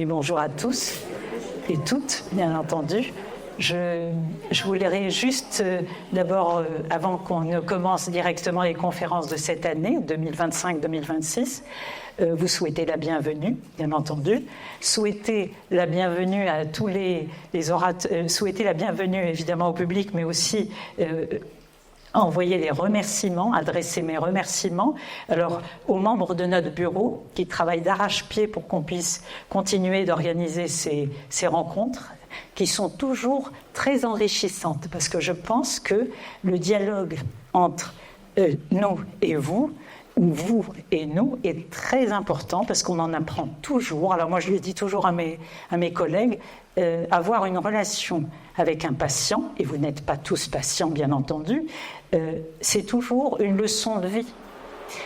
Oui, bonjour à tous et toutes, bien entendu. Je voudrais juste, d'abord, avant qu'on ne commence directement les conférences de cette année, 2025-2026, vous souhaiter la bienvenue, bien entendu. Souhaiter la bienvenue à tous les orateurs, souhaiter la bienvenue évidemment au public, mais aussi envoyer les remerciements, adresser mes remerciements alors aux membres de notre bureau qui travaillent d'arrache-pied pour qu'on puisse continuer d'organiser ces rencontres qui sont toujours très enrichissantes parce que je pense que le dialogue entre nous et vous, ou vous et nous, est très important parce qu'on en apprend toujours. Alors moi je le dis toujours à mes collègues, avoir une relation avec un patient, et vous n'êtes pas tous patients bien entendu, c'est toujours une leçon de vie.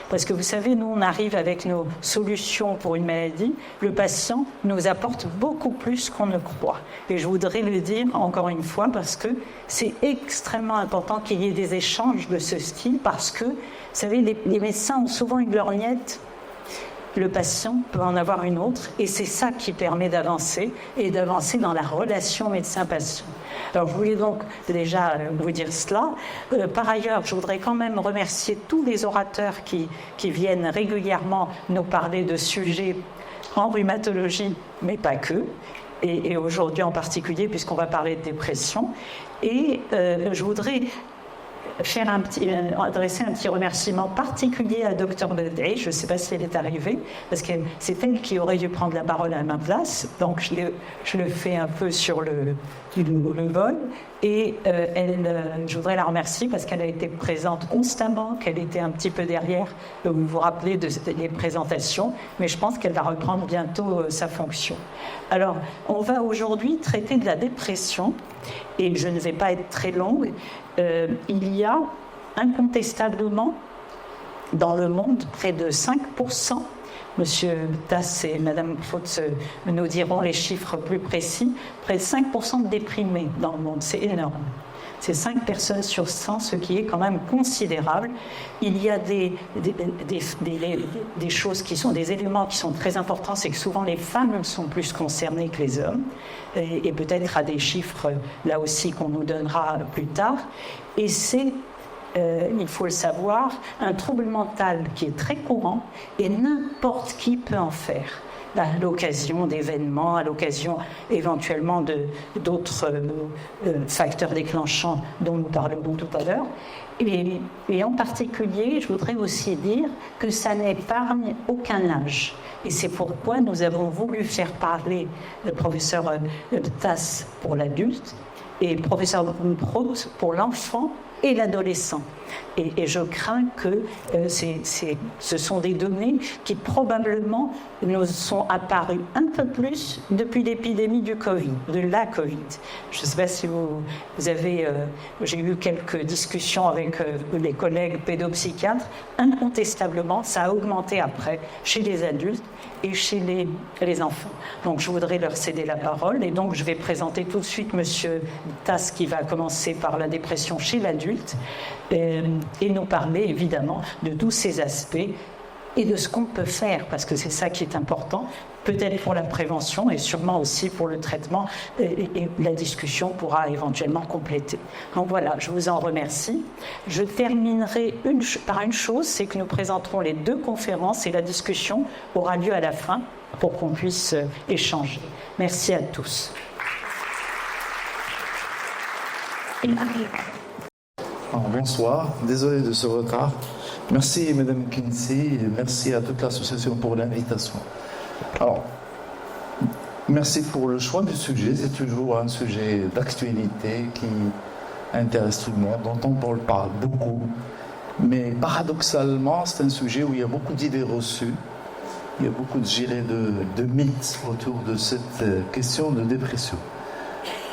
Parce que vous savez, nous on arrive avec nos solutions pour une maladie, le patient nous apporte beaucoup plus qu'on ne croit. Et je voudrais le dire encore une fois parce que c'est extrêmement important qu'il y ait des échanges de ce style parce que, vous savez, les médecins ont souvent une lorgnette. Le patient peut en avoir une autre et c'est ça qui permet d'avancer et d'avancer dans la relation médecin-patient. Alors je voulais donc déjà vous dire cela. Par ailleurs, je voudrais quand même remercier tous les orateurs qui viennent régulièrement nous parler de sujets en rhumatologie, mais pas que. Et aujourd'hui en particulier, puisqu'on va parler de dépression. Et je voudrais adresser un petit remerciement particulier à Dr Bedei. Je ne sais pas si elle est arrivée, parce que c'est elle qui aurait dû prendre la parole à ma place. Donc je le fais un peu sur le vol. Et je voudrais la remercier parce qu'elle a été présente constamment, qu'elle était un petit peu derrière. Vous vous rappelez des présentations, mais je pense qu'elle va reprendre bientôt sa fonction. Alors, on va aujourd'hui traiter de la dépression, et je ne vais pas être très longue. Il y a incontestablement dans le monde près de 5%, Monsieur Tass et Madame Fautz nous diront les chiffres plus précis, près de 5% de déprimés dans le monde, c'est énorme. C'est 5 personnes sur 100, ce qui est quand même considérable. Il y a des choses qui sont des éléments qui sont très importants, c'est que souvent les femmes sont plus concernées que les hommes, et peut-être à des chiffres là aussi qu'on nous donnera plus tard. Et c'est, il faut le savoir, un trouble mental qui est très courant et n'importe qui peut en faire. À l'occasion d'événements, à l'occasion éventuellement d'autres facteurs déclenchants dont nous parlerons tout à l'heure. Et en particulier, je voudrais aussi dire que ça n'épargne aucun âge. Et c'est pourquoi nous avons voulu faire parler le professeur Tass pour l'adulte et le professeur Prout pour l'enfant et l'adolescent. Et je crains que ce sont des données qui probablement nous sont apparues un peu plus depuis l'épidémie du Covid, de la Covid. Je ne sais pas si vous avez... j'ai eu quelques discussions avec les collègues pédopsychiatres. Incontestablement, ça a augmenté après chez les adultes et chez les enfants. Donc je voudrais leur céder la parole. Et donc je vais présenter tout de suite Monsieur Tass qui va commencer par la dépression chez l'adulte. Et nous parler évidemment de tous ces aspects et de ce qu'on peut faire, parce que c'est ça qui est important, peut-être pour la prévention et sûrement aussi pour le traitement, et la discussion pourra éventuellement compléter. Donc voilà, je vous en remercie. Je terminerai par une chose, c'est que nous présenterons les 2 conférences et la discussion aura lieu à la fin pour qu'on puisse échanger. Merci à tous. Bonsoir, désolé de ce retard. Merci Madame Kinsey et merci à toute l'association pour l'invitation. Alors, merci pour le choix du sujet, c'est toujours un sujet d'actualité qui intéresse tout le monde, dont on parle beaucoup. Mais paradoxalement, c'est un sujet où il y a beaucoup d'idées reçues, il y a beaucoup de mythes autour de cette question de dépression.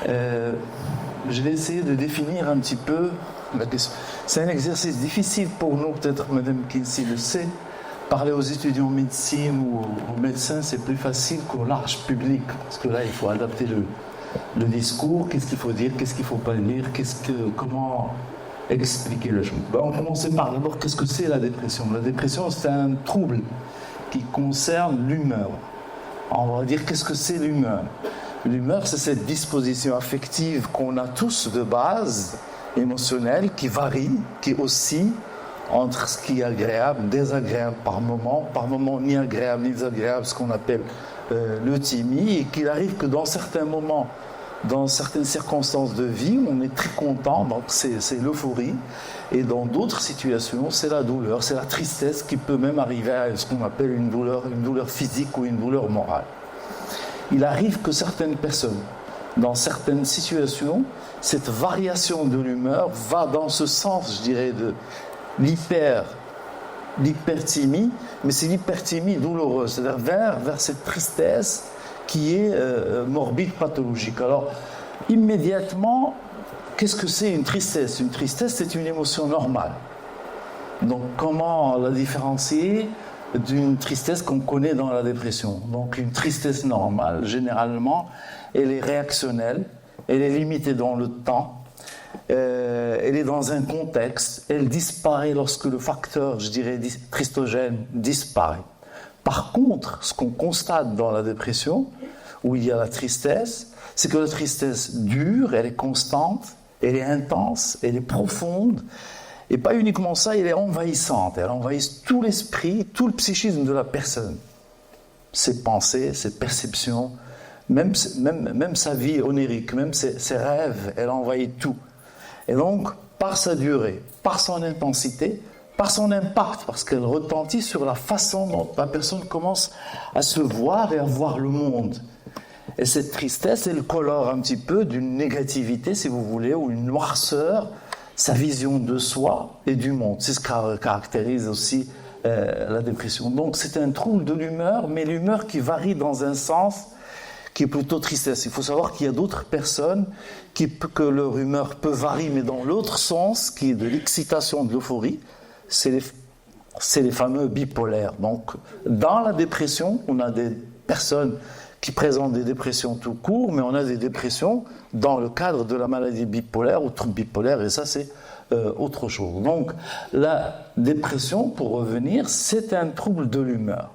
Je vais essayer de définir un petit peu la question. C'est un exercice difficile pour nous, peut-être Mme Kinsey le sait. Parler aux étudiants en médecine ou aux médecins, c'est plus facile qu'au large public, parce que là, il faut adapter le discours, qu'est-ce qu'il faut dire, qu'est-ce qu'il ne faut pas dire, comment expliquer le chose. On commence par d'abord, qu'est-ce que c'est la dépression? La dépression, c'est un trouble qui concerne l'humeur. On va dire qu'est-ce que c'est l'humeur. L'humeur, c'est cette disposition affective qu'on a tous de base, émotionnelle, qui varie, qui oscille entre ce qui est agréable, désagréable par moment ni agréable ni désagréable, ce qu'on appelle l'euthymie, et qu'il arrive que dans certains moments, dans certaines circonstances de vie, on est très content, donc c'est l'euphorie, et dans d'autres situations, c'est la douleur, c'est la tristesse qui peut même arriver à ce qu'on appelle une douleur physique ou une douleur morale. Il arrive que certaines personnes, dans certaines situations, cette variation de l'humeur va dans ce sens, je dirais, de l'hyperthymie, mais c'est l'hyperthymie douloureuse, c'est-à-dire vers cette tristesse qui est morbide, pathologique. Alors, immédiatement, qu'est-ce que c'est une tristesse ? Une tristesse, c'est une émotion normale. Donc, comment la différencier d'une tristesse qu'on connaît dans la dépression ? Donc, une tristesse normale, généralement, elle est réactionnelle, elle est limitée dans le temps, elle est dans un contexte, elle disparaît lorsque le facteur, je dirais, tristogène disparaît. Par contre, ce qu'on constate dans la dépression, où il y a la tristesse, c'est que la tristesse dure, elle est constante, elle est intense, elle est profonde, et pas uniquement ça, elle est envahissante, elle envahit tout l'esprit, tout le psychisme de la personne. Ses pensées, ses perceptions, même sa vie onirique, même ses rêves, elle envahit tout. Et donc, par sa durée, par son intensité, par son impact, parce qu'elle retentit sur la façon dont la personne commence à se voir et à voir le monde. Et cette tristesse, elle colore un petit peu d'une négativité, si vous voulez, ou une noirceur, sa vision de soi et du monde. C'est ce qui caractérise aussi la dépression. Donc c'est un trouble de l'humeur, mais l'humeur qui varie dans un sens qui est plutôt tristesse. Il faut savoir qu'il y a d'autres personnes que leur humeur peut varier, mais dans l'autre sens, qui est de l'excitation, de l'euphorie, c'est les fameux bipolaires. Donc, dans la dépression, on a des personnes qui présentent des dépressions tout court, mais on a des dépressions dans le cadre de la maladie bipolaire ou trouble bipolaire, et ça, c'est autre chose. Donc, la dépression, pour revenir, c'est un trouble de l'humeur.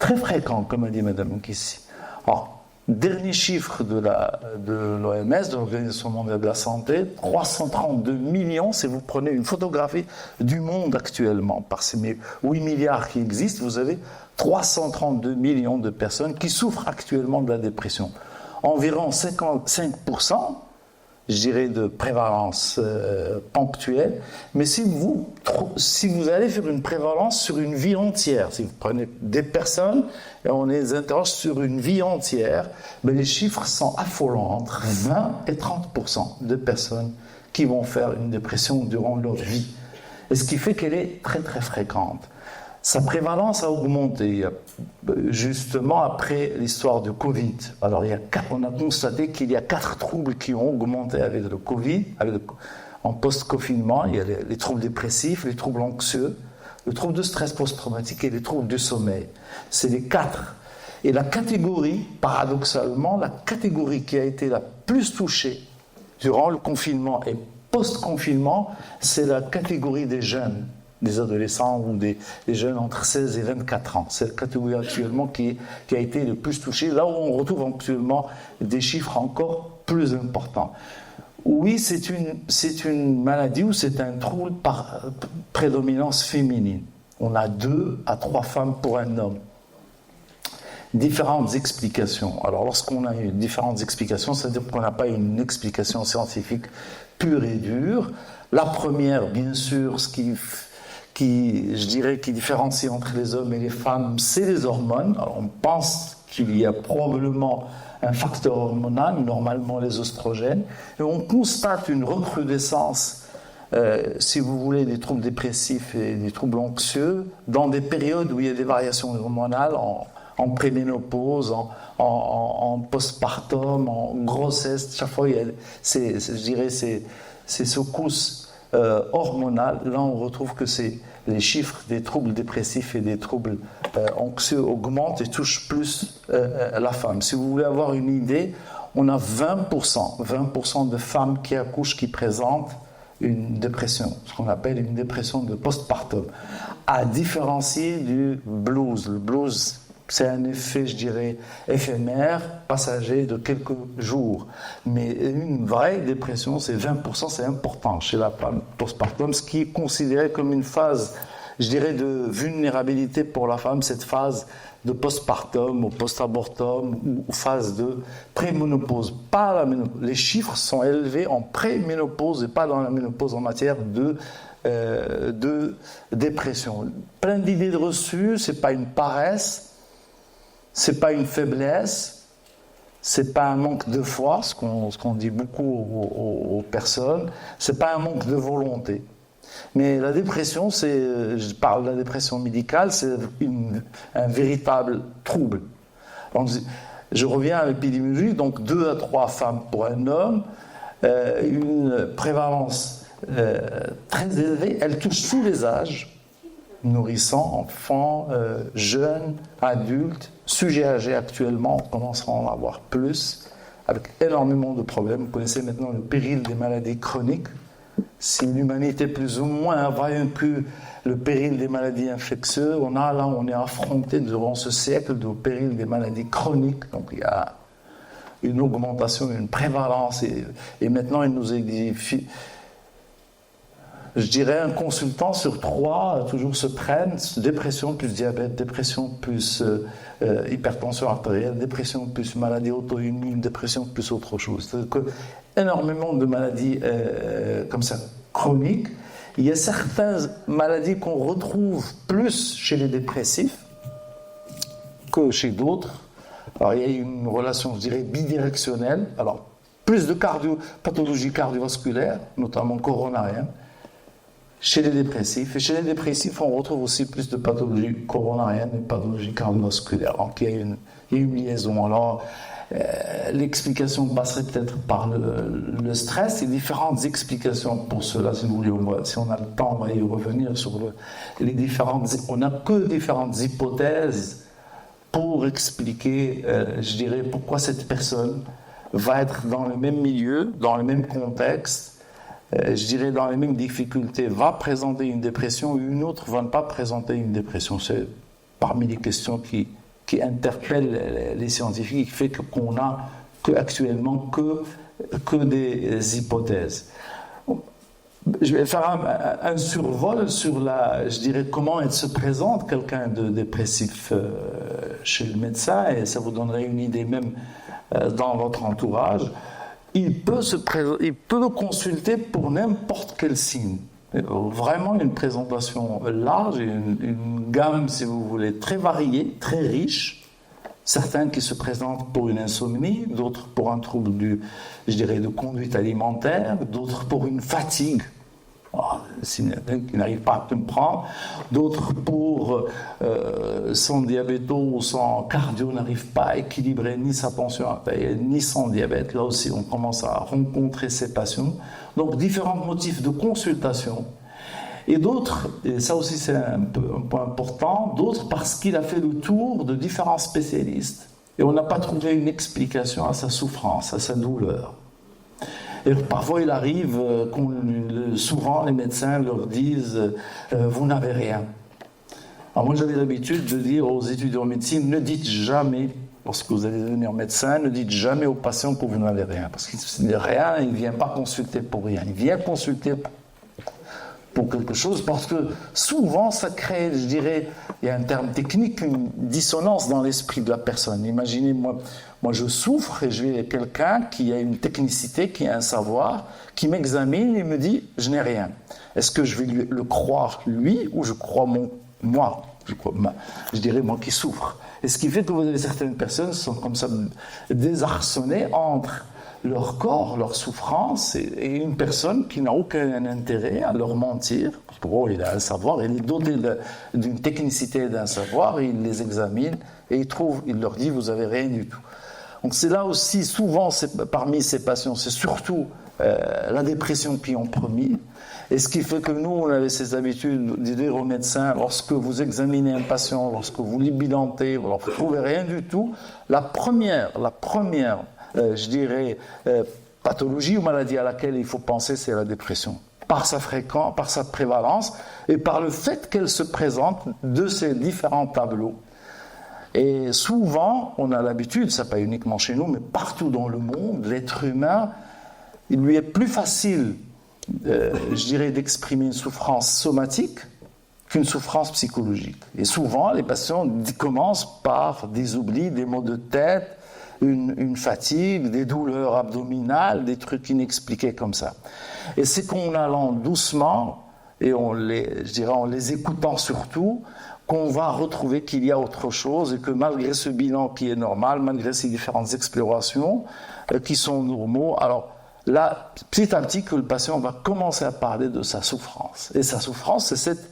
Très fréquent, comme a dit Mme Kissi. Alors, dernier chiffre de l'OMS, de l'Organisation mondiale de la santé, 332 millions, si vous prenez une photographie du monde actuellement, par ces 8 milliards qui existent, vous avez 332 millions de personnes qui souffrent actuellement de la dépression. Environ 55%, je dirais, de prévalence ponctuelle, mais si vous allez faire une prévalence sur une vie entière, si vous prenez des personnes et on les interroge sur une vie entière, ben les chiffres sont affolants, entre 20 et 30% de personnes qui vont faire une dépression durant leur vie. Et ce qui fait qu'elle est très très fréquente. Sa prévalence a augmenté justement après l'histoire du Covid. Alors on a constaté qu'il y a 4 troubles qui ont augmenté avec le Covid, en post-confinement. Il y a les troubles dépressifs, les troubles anxieux, le trouble de stress post-traumatique et les troubles du sommeil. C'est les 4. Et la catégorie, paradoxalement, la catégorie qui a été la plus touchée durant le confinement et post-confinement, c'est la catégorie des jeunes, des adolescents ou des jeunes entre 16 et 24 ans. C'est la catégorie actuellement qui a été le plus touchée, là où on retrouve actuellement des chiffres encore plus importants. Oui, c'est une maladie ou c'est un trouble par prédominance féminine. On a 2 à 3 femmes pour un homme. Différentes explications. Alors, lorsqu'on a différentes explications, c'est-à-dire qu'on n'a pas une explication scientifique pure et dure. La première, bien sûr, ce qui différencie entre les hommes et les femmes, c'est les hormones. Alors, on pense qu'il y a probablement un facteur hormonal, normalement les oestrogènes, et on constate une recrudescence, si vous voulez, des troubles dépressifs et des troubles anxieux dans des périodes où il y a des variations hormonales, en préménopause, en postpartum, en grossesse. Chaque fois, il y a ces secousses hormonales. Là, on retrouve que les chiffres des troubles dépressifs et des troubles anxieux augmentent et touchent plus la femme. Si vous voulez avoir une idée, on a 20% de femmes qui accouchent qui présentent une dépression, ce qu'on appelle une dépression de postpartum, à différencier du blues. Le blues, c'est un effet, je dirais, éphémère, passager de quelques jours. Mais une vraie dépression, c'est 20%, c'est important chez la femme postpartum, ce qui est considéré comme une phase, je dirais, de vulnérabilité pour la femme, cette phase de postpartum ou post-abortum ou phase de préménopause. Pas la ménopause. Les chiffres sont élevés en préménopause et pas dans la ménopause en matière de dépression. Plein d'idées reçues, c'est pas une paresse, c'est pas une faiblesse, c'est pas un manque de foi, ce qu'on dit beaucoup aux personnes, c'est pas un manque de volonté. Mais la dépression, je parle de la dépression médicale, c'est un véritable trouble. Donc, je reviens à l'épidémiologie, donc 2 à 3 femmes pour un homme, une prévalence très élevée, elle touche tous les âges, nourrissants, enfants, jeunes, adultes, sujets âgés actuellement, on commencera à en avoir plus, avec énormément de problèmes. Vous connaissez maintenant le péril des maladies chroniques. Si l'humanité plus ou moins a vaincu le péril des maladies infectieuses, on est affronté durant ce siècle au péril des maladies chroniques. Donc il y a une augmentation, une prévalence, et maintenant il nous édifie. Je dirais un consultant sur 3 toujours se prennent dépression plus diabète, dépression plus hypertension artérielle, dépression plus maladie auto-immune, dépression plus autre chose. C'est-à-dire que énormément de maladies comme ça chroniques. Il y a certaines maladies qu'on retrouve plus chez les dépressifs que chez d'autres. Alors il y a une relation, je dirais, bidirectionnelle. Alors plus de pathologies cardiovasculaires, notamment coronariennes, chez les dépressifs. Et chez les dépressifs, on retrouve aussi plus de pathologies coronariennes et pathologies cardiovasculaires. Donc il y a une liaison. Alors l'explication passerait peut-être par le stress. Il y a différentes explications pour cela, si vous voulez. Si on a le temps, on va y revenir sur les différentes. On n'a que différentes hypothèses pour expliquer, je dirais, pourquoi cette personne va être dans le même milieu, dans le même contexte, je dirais dans les mêmes difficultés, va présenter une dépression, ou une autre va ne pas présenter une dépression. C'est parmi les questions qui interpellent les scientifiques, qui fait qu'on a actuellement que des hypothèses. Je vais faire un survol sur je dirais, comment elle se présente, quelqu'un de dépressif chez le médecin, et ça vous donnerait une idée même dans votre entourage. Il peut le consulter pour n'importe quel signe. Vraiment une présentation large, une gamme, si vous voulez, très variée, très riche. Certains qui se présentent pour une insomnie, d'autres pour un trouble de conduite alimentaire, d'autres pour une fatigue, qui n'arrive pas à comprendre, d'autres pour son diabète ou son cardio n'arrive pas à équilibrer ni sa tension artérielle ni son diabète. Là aussi, on commence à rencontrer ces patients. Donc, différents motifs de consultation. Et d'autres, et ça aussi c'est un point important, d'autres parce qu'il a fait le tour de différents spécialistes et on n'a pas trouvé une explication à sa souffrance, à sa douleur. Et parfois il arrive, souvent les médecins leur disent vous n'avez rien. Alors moi j'avais l'habitude de dire aux étudiants en médecine, ne dites jamais, lorsque vous allez devenir médecin, ne dites jamais aux patients que vous n'avez rien. Parce qu'il n'a rien, il ne vient pas consulter pour rien. Il vient consulter pour quelque chose, parce que souvent ça crée, je dirais, il y a un terme technique, une dissonance dans l'esprit de la personne. Imaginez, moi je souffre et j'ai quelqu'un qui a une technicité, qui a un savoir, qui m'examine et me dit je n'ai rien. Est-ce que je vais le croire lui ou je crois moi, je dirais moi qui souffre. Et ce qui fait que vous avez certaines personnes qui sont comme ça désarçonnées entre leur corps, leur souffrance, et une personne qui n'a aucun intérêt à leur mentir, parce que il a un savoir, il est doté d'une technicité, d'un savoir, et il les examine, et il leur dit, vous n'avez rien du tout. Donc c'est là aussi, souvent, parmi ces patients, c'est surtout la dépression qui est en premier, et ce qui fait que nous, on avait ces habitudes de dire aux médecins, lorsque vous examinez un patient, lorsque vous l'hybilantez, vous ne trouvez rien du tout, la première je dirais, pathologie ou maladie à laquelle il faut penser, c'est la dépression. Par sa fréquence, par sa prévalence et par le fait qu'elle se présente de ces différents tableaux. Et souvent, on a l'habitude, ça pas uniquement chez nous, mais partout dans le monde, l'être humain, il lui est plus facile, je dirais, d'exprimer une souffrance somatique qu'une souffrance psychologique. Et souvent, les patients commencent par des oublis, des maux de tête, une fatigue, des douleurs abdominales, des trucs inexpliqués comme ça. Et c'est qu'en allant doucement, et en les écoutant surtout, qu'on va retrouver qu'il y a autre chose et que malgré ce bilan qui est normal, malgré ces différentes explorations qui sont normaux, alors là, petit à petit, que le patient va commencer à parler de sa souffrance. Et sa souffrance, c'est cette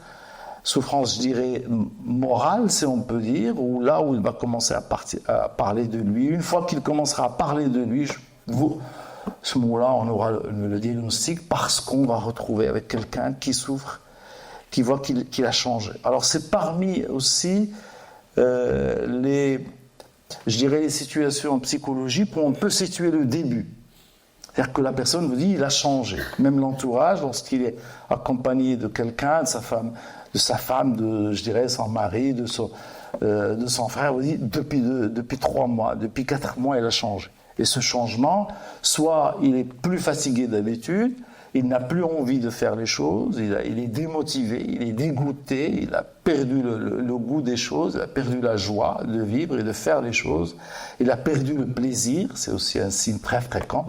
souffrance, je dirais, morale, si on peut dire, ou là où il va commencer à parler de lui. Une fois qu'il commencera à parler de lui, ce moment-là, on aura le diagnostic parce qu'on va retrouver avec quelqu'un qui souffre, qui voit qu'il a changé. Alors c'est parmi aussi les situations psychologiques où on peut situer le début. C'est-à-dire que la personne vous dit il a changé. Même l'entourage, lorsqu'il est accompagné de quelqu'un, de sa femme, de son mari, de son frère, vous dit depuis 3 mois, depuis 4 mois, il a changé. Et ce changement, soit il est plus fatigué d'habitude, il n'a plus envie de faire les choses, il est démotivé, il est dégoûté, il a perdu le goût des choses, il a perdu la joie de vivre et de faire les choses, il a perdu le plaisir, c'est aussi un signe très fréquent.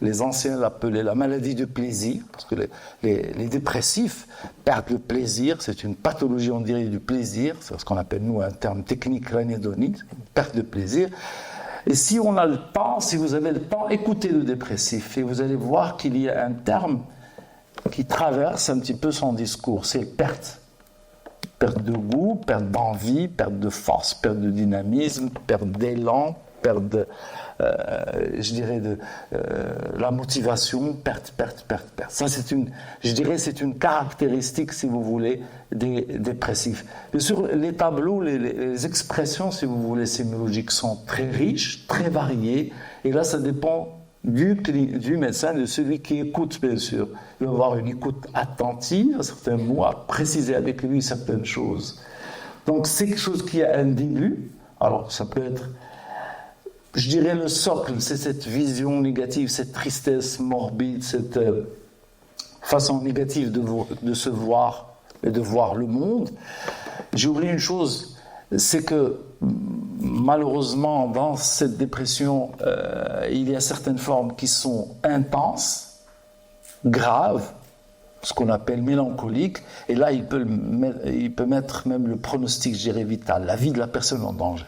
Les anciens l'appelaient la maladie de plaisir, parce que les dépressifs perdent le plaisir, c'est une pathologie, on dirait, du plaisir, c'est ce qu'on appelle, nous, un terme technique, l'anédonie, une perte de plaisir. Et si on a le temps, si vous avez le temps, écoutez le dépressif et vous allez voir qu'il y a un terme qui traverse un petit peu son discours, c'est perte. Perte de goût, perte d'envie, perte de force, perte de dynamisme, perte d'élan, perte de, la motivation, perte. Ça, c'est une caractéristique, si vous voulez, des dépressifs. Bien sûr, les tableaux, les expressions, si vous voulez, sémiologiques sont très riches, très variées, et là, ça dépend du médecin, de celui qui écoute, bien sûr. Il va avoir une écoute attentive à certains mots, à préciser avec lui certaines choses. Donc, c'est quelque chose qui a un début. Alors, ça peut être, je dirais, le socle, c'est cette vision négative, cette tristesse morbide, cette façon négative de se voir et de voir le monde. J'ai oublié une chose, c'est que malheureusement, dans cette dépression, il y a certaines formes qui sont intenses, graves, ce qu'on appelle mélancoliques, et là, il peut mettre même le pronostic, je dirais, vital, la vie de la personne en danger.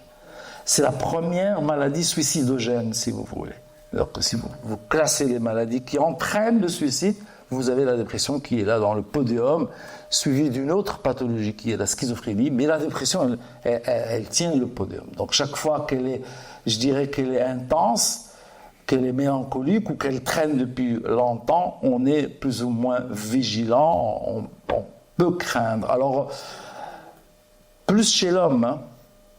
C'est la première maladie suicidogène, si vous voulez. Alors que si vous classez les maladies qui entraînent le suicide, vous avez la dépression qui est là dans le podium, suivie d'une autre pathologie qui est la schizophrénie, mais la dépression, elle tient le podium. Donc chaque fois qu'elle est intense, qu'elle est mélancolique ou qu'elle traîne depuis longtemps, on est plus ou moins vigilant, on peut craindre. Alors, plus chez l'homme, hein,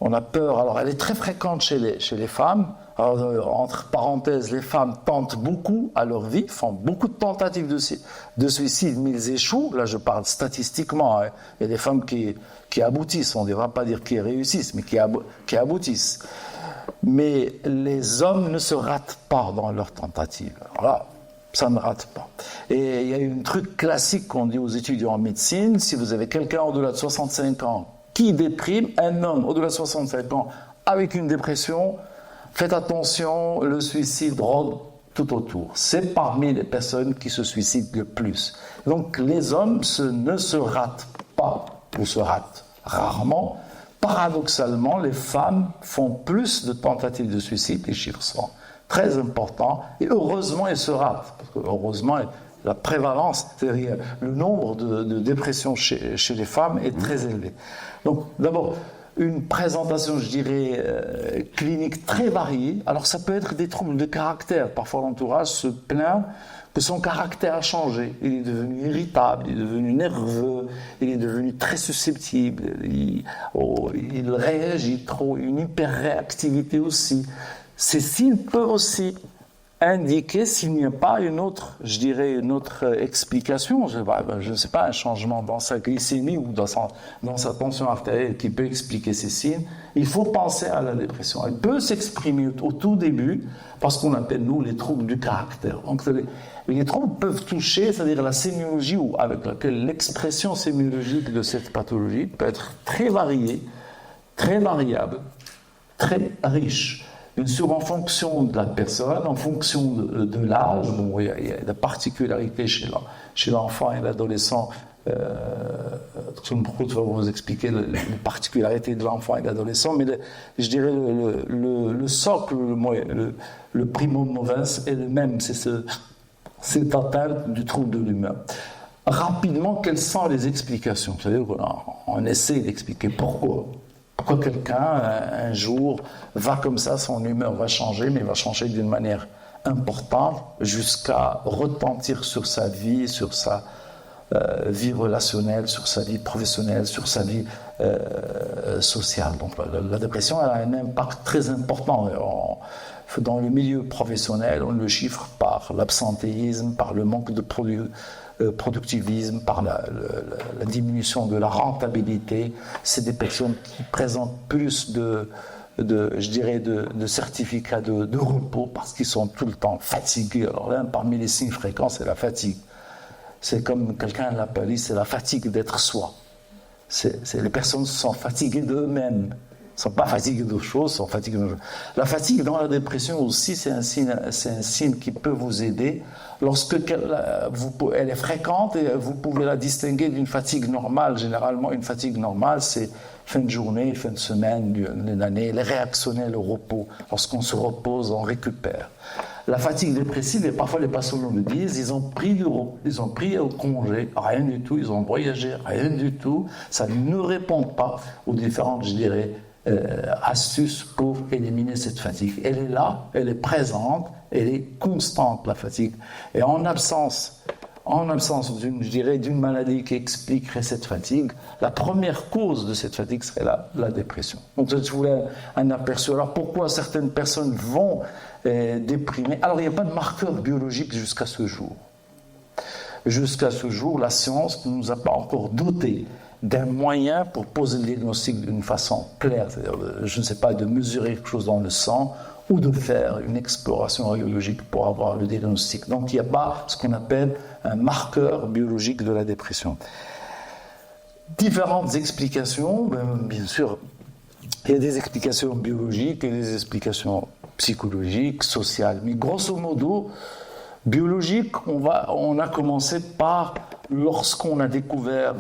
on a peur. Alors, elle est très fréquente chez les femmes. Alors, entre parenthèses, les femmes tentent beaucoup à leur vie, font beaucoup de tentatives de suicide, mais ils échouent. Là, je parle statistiquement. Hein. Il y a des femmes qui aboutissent. On ne devra pas dire qui réussissent, mais qui aboutissent. Mais les hommes ne se ratent pas dans leurs tentatives. Alors là, ça ne rate pas. Et il y a un truc classique qu'on dit aux étudiants en médecine, si vous avez quelqu'un au-delà de 65 ans qui déprime, un homme au-delà de 65 ans avec une dépression, faites attention, le suicide rôde tout autour. C'est parmi les personnes qui se suicident le plus. Donc les hommes ne se ratent pas, ou se ratent rarement. Paradoxalement, les femmes font plus de tentatives de suicide, les chiffres sont très importants, et heureusement, elles se ratent. Parce que heureusement, la prévalence, c'est-à-dire le nombre de dépressions chez les femmes est très élevé. Donc, d'abord, une présentation, je dirais, clinique très variée. Alors, ça peut être des troubles de caractère. Parfois, l'entourage se plaint que son caractère a changé. Il est devenu irritable, il est devenu nerveux, il est devenu très susceptible, il réagit trop, une hyperréactivité aussi. Ces signes peuvent aussi indiquer s'il n'y a pas une autre explication, je ne sais pas, un changement dans sa glycémie ou dans sa tension artérielle qui peut expliquer ces signes. Il faut penser à la dépression. Elle peut s'exprimer au tout début par ce qu'on appelle, nous, les troubles du caractère. Donc, les troubles peuvent toucher, c'est-à-dire la sémiologie ou avec laquelle l'expression sémiologique de cette pathologie peut être très variée, très variable, très riche. Bien sûr, en fonction de la personne, en fonction de l'âge, bon, il y a des particularités chez l'enfant et l'adolescent. Trumbrut va vous expliquer les particularités de l'enfant et de l'adolescent, mais je dirais le socle, le primo movens est le même, c'est cette atteinte du trouble de l'humeur. Rapidement, quelles sont les explications? C'est-à-dire qu'on essaie d'expliquer pourquoi quelqu'un, un jour, va comme ça, son humeur va changer, mais va changer d'une manière importante jusqu'à retentir sur sa vie, sur sa vie relationnelle, sur sa vie professionnelle, sur sa vie sociale. Donc la dépression elle a un impact très important. Dans le milieu professionnel, on le chiffre par l'absentéisme, par le manque de productivisme, par la diminution de la rentabilité. C'est des personnes qui présentent plus de certificats de repos parce qu'ils sont tout le temps fatigués. Alors là, parmi les signes fréquents, c'est la fatigue. C'est comme quelqu'un l'appelle, c'est la fatigue d'être soi. Les personnes sont fatiguées d'eux-mêmes. Elles ne sont pas fatiguées d'autre chose, sont fatiguées d'autre chose. La fatigue dans la dépression aussi, c'est un signe qui peut vous aider. Lorsque elle est fréquente, et vous pouvez la distinguer d'une fatigue normale. Généralement, une fatigue normale, c'est fin de journée, fin de semaine, d'une année. Elle est réactionnelle au repos. Lorsqu'on se repose, on récupère. La fatigue dépressive, et parfois les patients me disent, ils ont pris au congé, rien du tout, ils ont voyagé, rien du tout. Ça ne répond pas aux différentes, astuces pour éliminer cette fatigue. Elle est là, elle est présente, elle est constante, la fatigue. Et en absence d'une maladie qui expliquerait cette fatigue, la première cause de cette fatigue serait la dépression. Donc je voulais un aperçu. Alors pourquoi certaines personnes vont déprimer? Alors il n'y a pas de marqueur biologique jusqu'à ce jour. Jusqu'à ce jour, la science ne nous a pas encore doté d'un moyen pour poser le diagnostic d'une façon claire, c'est-à-dire, je ne sais pas, de mesurer quelque chose dans le sang ou de faire une exploration radiologique pour avoir le diagnostic. Donc il n'y a pas ce qu'on appelle un marqueur biologique de la dépression. Différentes explications, bien sûr, il y a des explications biologiques et des explications psychologiques, sociales, mais grosso modo, biologique, on a commencé par lorsqu'on a découvert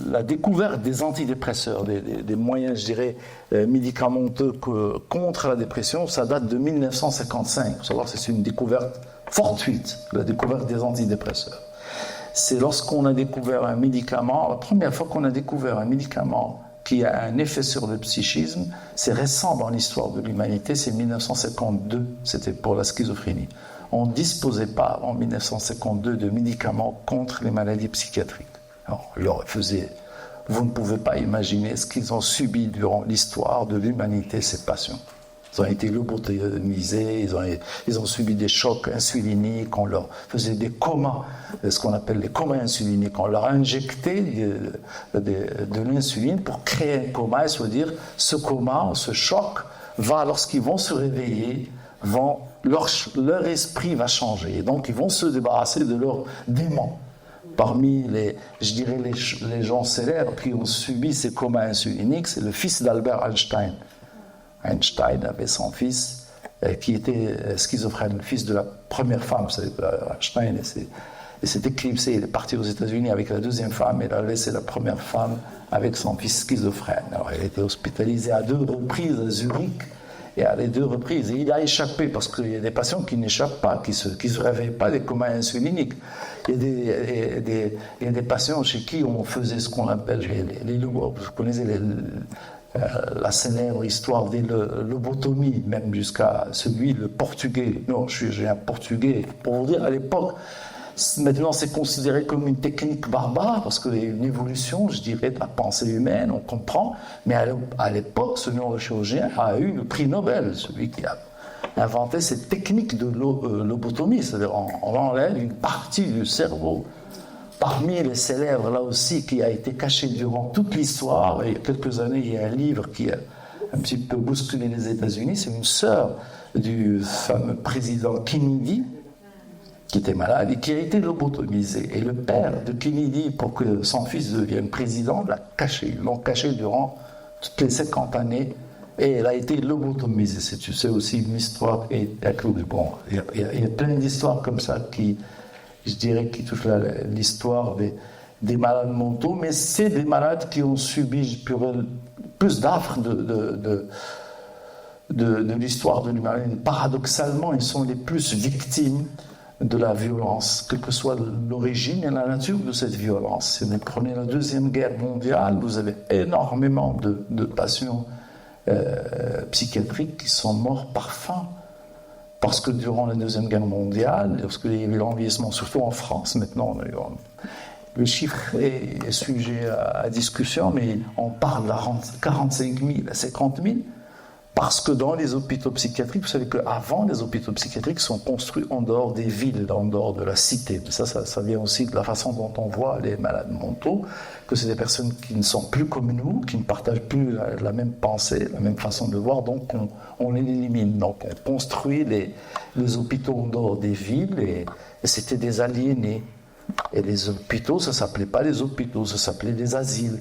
la découverte des antidépresseurs, des moyens, médicamenteux contre la dépression. Ça date de 1955. Il faut savoir que c'est une découverte fortuite, la découverte des antidépresseurs. C'est lorsqu'on a découvert un médicament, la première fois qu'on a découvert un médicament qui a un effet sur le psychisme, c'est récent dans l'histoire de l'humanité, c'est 1952, c'était pour la schizophrénie. On ne disposait pas en 1952 de médicaments contre les maladies psychiatriques. Alors, vous ne pouvez pas imaginer ce qu'ils ont subi durant l'histoire de l'humanité, ces patients. Ils ont été lobotomisés, ils ont subi des chocs insuliniques, on leur faisait des comas, ce qu'on appelle les comas insuliniques. On leur injectait de l'insuline pour créer un coma, et se dire, ce coma, ce choc, lorsqu'ils vont se réveiller, leur esprit va changer. Et donc, ils vont se débarrasser de leurs démons. Parmi les gens célèbres qui ont subi ces comas insuliniques, c'est le fils d'Albert Einstein. Einstein avait son fils qui était schizophrène, le fils de la première femme. Einstein s'est éclipsé, il est parti aux États-Unis avec la deuxième femme, et il a laissé la première femme avec son fils schizophrène. Alors, il a été hospitalisé à 2 reprises à Zurich. Et à les 2 reprises, il a échappé, parce qu'il y a des patients qui n'échappent pas, qui se réveillent pas des comas insuliniques. Il y a des patients chez qui on faisait ce qu'on appelle vous connaissez la célèbre histoire des lobotomies, même jusqu'à le portugais. Non, j'ai un portugais, pour vous dire, à l'époque, maintenant c'est considéré comme une technique barbare, parce qu'il y a une évolution, de la pensée humaine, on comprend, mais à l'époque, ce neurochirurgien a eu le prix Nobel, celui qui a inventé cette technique de lobotomie, c'est-à-dire on enlève une partie du cerveau. Parmi les célèbres, là aussi, qui a été caché durant toute l'histoire, et il y a quelques années, il y a un livre qui a un petit peu bousculé les États-Unis, c'est une sœur du fameux président Kennedy, qui était malade et qui a été lobotomisé. Et le père de Kennedy, pour que son fils devienne président, l'a caché. Ils l'ont caché durant toutes les 50 années et elle a été lobotomisée. C'est aussi une histoire. Bon, il y a plein d'histoires comme ça qui, je dirais, qui touchent l'histoire des malades mentaux, mais c'est des malades qui ont subi plus d'affres de l'histoire de l'humanité. Paradoxalement, ils sont les plus victimes de la violence, quelle que soit l'origine et la nature de cette violence. Si vous prenez la Deuxième Guerre mondiale, vous avez énormément de patients psychiatriques qui sont morts par faim. Parce que durant la Deuxième Guerre mondiale, lorsqu'il y avait l'envieillissement, surtout en France maintenant, le chiffre est sujet à discussion, mais on parle de 45 000 à 50 000. Parce que dans les hôpitaux psychiatriques, vous savez qu'avant, les hôpitaux psychiatriques sont construits en dehors des villes, en dehors de la cité. Ça vient aussi de la façon dont on voit les malades mentaux, que c'est des personnes qui ne sont plus comme nous, qui ne partagent plus la même pensée, la même façon de voir, donc on les élimine. Donc on construit les hôpitaux en dehors des villes, et c'était des aliénés. Et les hôpitaux, ça ne s'appelait pas les hôpitaux, ça s'appelait des asiles.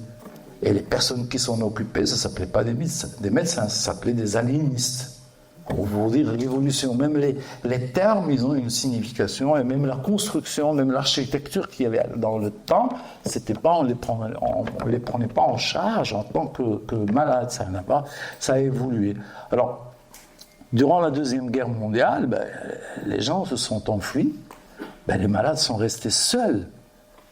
Et les personnes qui s'en occupaient, ça ne s'appelait pas des médecins, ça s'appelait des aliénistes. Pour vous dire l'évolution, même les termes, ils ont une signification, et même la construction, même l'architecture qu'il y avait dans le temps, c'était pas, on les prenait pas en charge en tant que malades, ça a évolué. Alors, durant la Deuxième Guerre mondiale, les gens se sont enfuis, les malades sont restés seuls,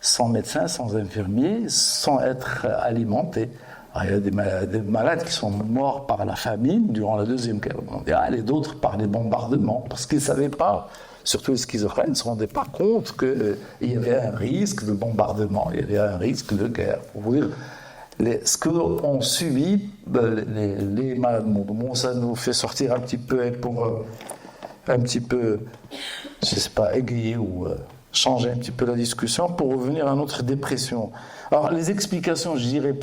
sans médecin, sans infirmier, sans être alimentés. Alors, il y a des malades qui sont morts par la famine durant la Deuxième Guerre mondiale et d'autres par les bombardements, parce qu'ils ne savaient pas, surtout les schizophrènes, ne se rendaient pas compte qu'il y avait un risque de bombardement, il y avait un risque de guerre. Pour vous dire, ce qu'ont subi les malades mentaux, bon, ça nous fait sortir un petit peu pour je ne sais pas, égayer ou changer un petit peu la discussion pour revenir à notre dépression. Alors, les explications, je dirais,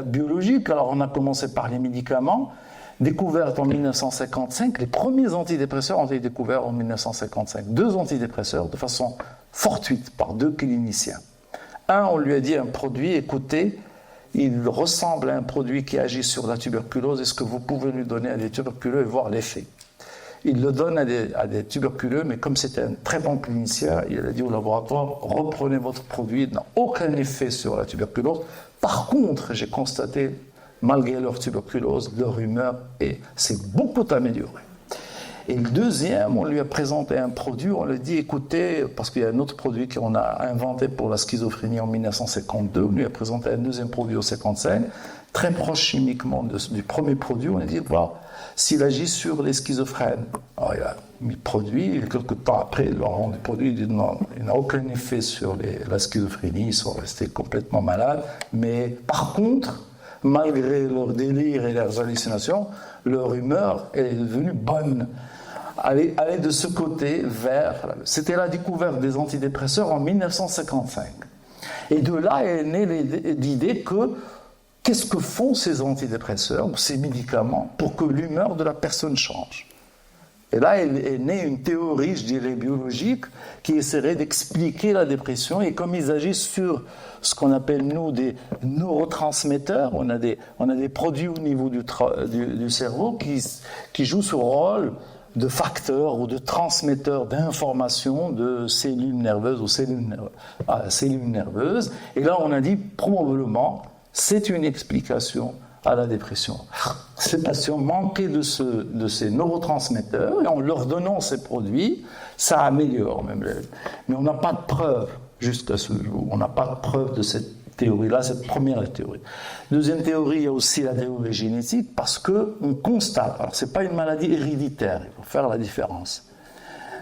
biologiques, alors on a commencé par les médicaments, découvertes en 1955, les premiers antidépresseurs ont été découverts en 1955. 2 antidépresseurs de façon fortuite par 2 cliniciens. Un, on lui a dit un produit, écoutez, il ressemble à un produit qui agit sur la tuberculose, est-ce que vous pouvez lui donner à des tuberculeux et voir l'effet ? Il le donne à des tuberculeux, mais comme c'était un très bon clinicien, il a dit au laboratoire, reprenez votre produit, il n'a aucun effet sur la tuberculose. Par contre, j'ai constaté, malgré leur tuberculose, leur humeur s'est beaucoup améliorée. Et le deuxième, on lui a présenté un produit, on lui a dit, écoutez, parce qu'il y a un autre produit qu'on a inventé pour la schizophrénie en 1952, on lui a présenté un deuxième produit en 1955, très proche chimiquement du premier produit, on a dit, voilà, s'il agit sur les schizophrènes. Alors, il a mis le produit, et quelques temps après, il leur rend le produit, il dit non, il n'a aucun effet sur la schizophrénie, ils sont restés complètement malades, mais par contre, malgré leur délire et leurs hallucinations, leur humeur est devenue bonne. Aller de ce côté vers... C'était la découverte des antidépresseurs en 1955. Et de là est née l'idée que qu'est-ce que font ces antidépresseurs ou ces médicaments pour que l'humeur de la personne change? Et là est née une théorie, je dirais, biologique qui essaierait d'expliquer la dépression. Et comme ils agissent sur ce qu'on appelle, nous, des neurotransmetteurs, on a des produits au niveau du cerveau qui jouent ce rôle de facteurs ou de transmetteurs d'informations de cellules nerveuses ou cellules nerveuses. Et là, on a dit probablement, c'est une explication à la dépression. Ces patients manquaient de ces neurotransmetteurs et en leur donnant ces produits, ça améliore même. Mais on n'a pas de preuve jusqu'à ce jour. On n'a pas de preuve de cette théorie-là, cette première théorie. Deuxième théorie, il y a aussi la théorie génétique parce qu'on constate, alors ce n'est pas une maladie héréditaire, il faut faire la différence.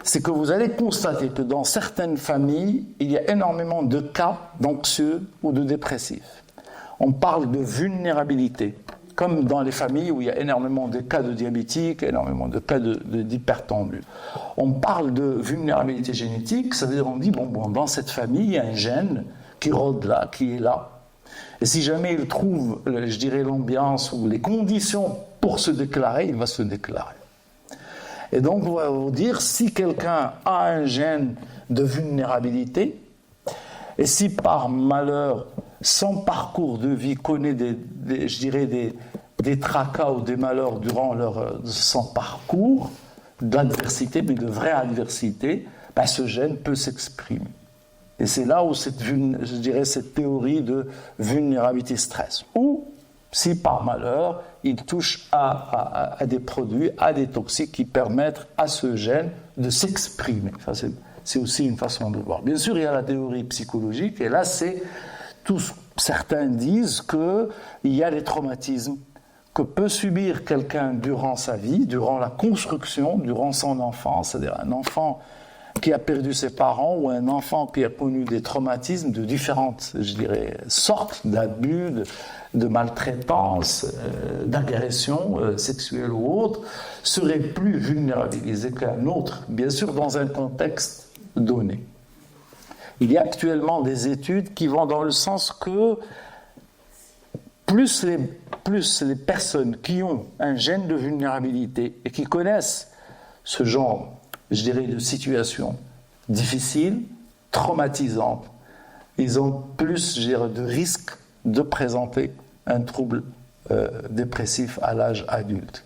C'est que vous allez constater que dans certaines familles, il y a énormément de cas d'anxieux ou de dépressifs. On parle de vulnérabilité. comme dans les familles où il y a énormément de cas de diabétiques, énormément de cas d'hypertendus. On parle de vulnérabilité génétique, ça veut dire on dit, bon, dans cette famille, il y a un gène qui rôde là, qui est là. Et si jamais il trouve, je dirais, l'ambiance ou les conditions pour se déclarer, il va se déclarer. Et donc, on va vous dire, si quelqu'un a un gène de vulnérabilité, et si par malheur, son parcours de vie connaît des tracas ou des malheurs durant son parcours, d'adversité, mais de vraie adversité, ce gène peut s'exprimer. Et c'est là où cette théorie de vulnérabilité stress. Ou, si par malheur, il touche à des produits, à des toxiques qui permettent à ce gène de s'exprimer. Ça, c'est aussi une façon de voir. Bien sûr, il y a la théorie psychologique, et là, certains disent qu'il y a des traumatismes que peut subir quelqu'un durant sa vie, durant la construction, durant son enfance, c'est-à-dire un enfant qui a perdu ses parents ou un enfant qui a connu des traumatismes de différentes, sortes d'abus, de maltraitance, d'agression sexuelle ou autre, serait plus vulnérabilisé qu'un autre, bien sûr dans un contexte donné. Il y a actuellement des études qui vont dans le sens que plus les personnes qui ont un gène de vulnérabilité et qui connaissent ce genre, de situations difficiles, traumatisantes, ils ont plus, de risques de présenter un trouble dépressif à l'âge adulte.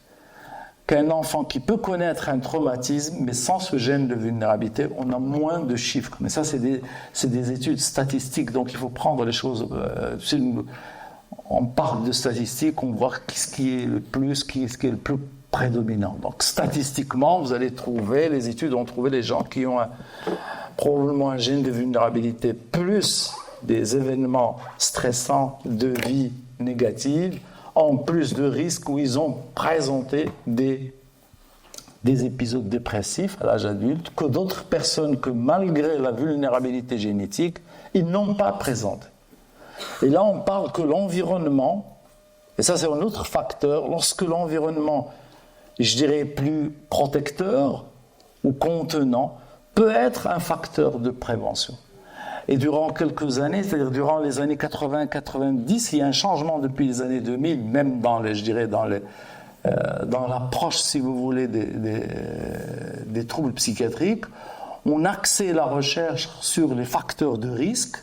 Qu'un enfant qui peut connaître un traumatisme, mais sans ce gène de vulnérabilité, on a moins de chiffres. Mais ça, c'est des études statistiques, donc il faut prendre les choses... on parle de statistiques, on voit ce qui est le plus prédominant. Donc statistiquement, vous allez trouver, les études ont trouvé les gens qui ont probablement un gène de vulnérabilité plus des événements stressants de vie négative, ont plus de risques où ils ont présenté des épisodes dépressifs à l'âge adulte que d'autres personnes que malgré la vulnérabilité génétique, ils n'ont pas présenté. Et là, on parle que l'environnement, et ça c'est un autre facteur, lorsque l'environnement, plus protecteur ou contenant, peut être un facteur de prévention. Et durant quelques années, c'est-à-dire durant les années 80-90, il y a un changement depuis les années 2000, même dans l'approche, si vous voulez, des troubles psychiatriques. On axait la recherche sur les facteurs de risque,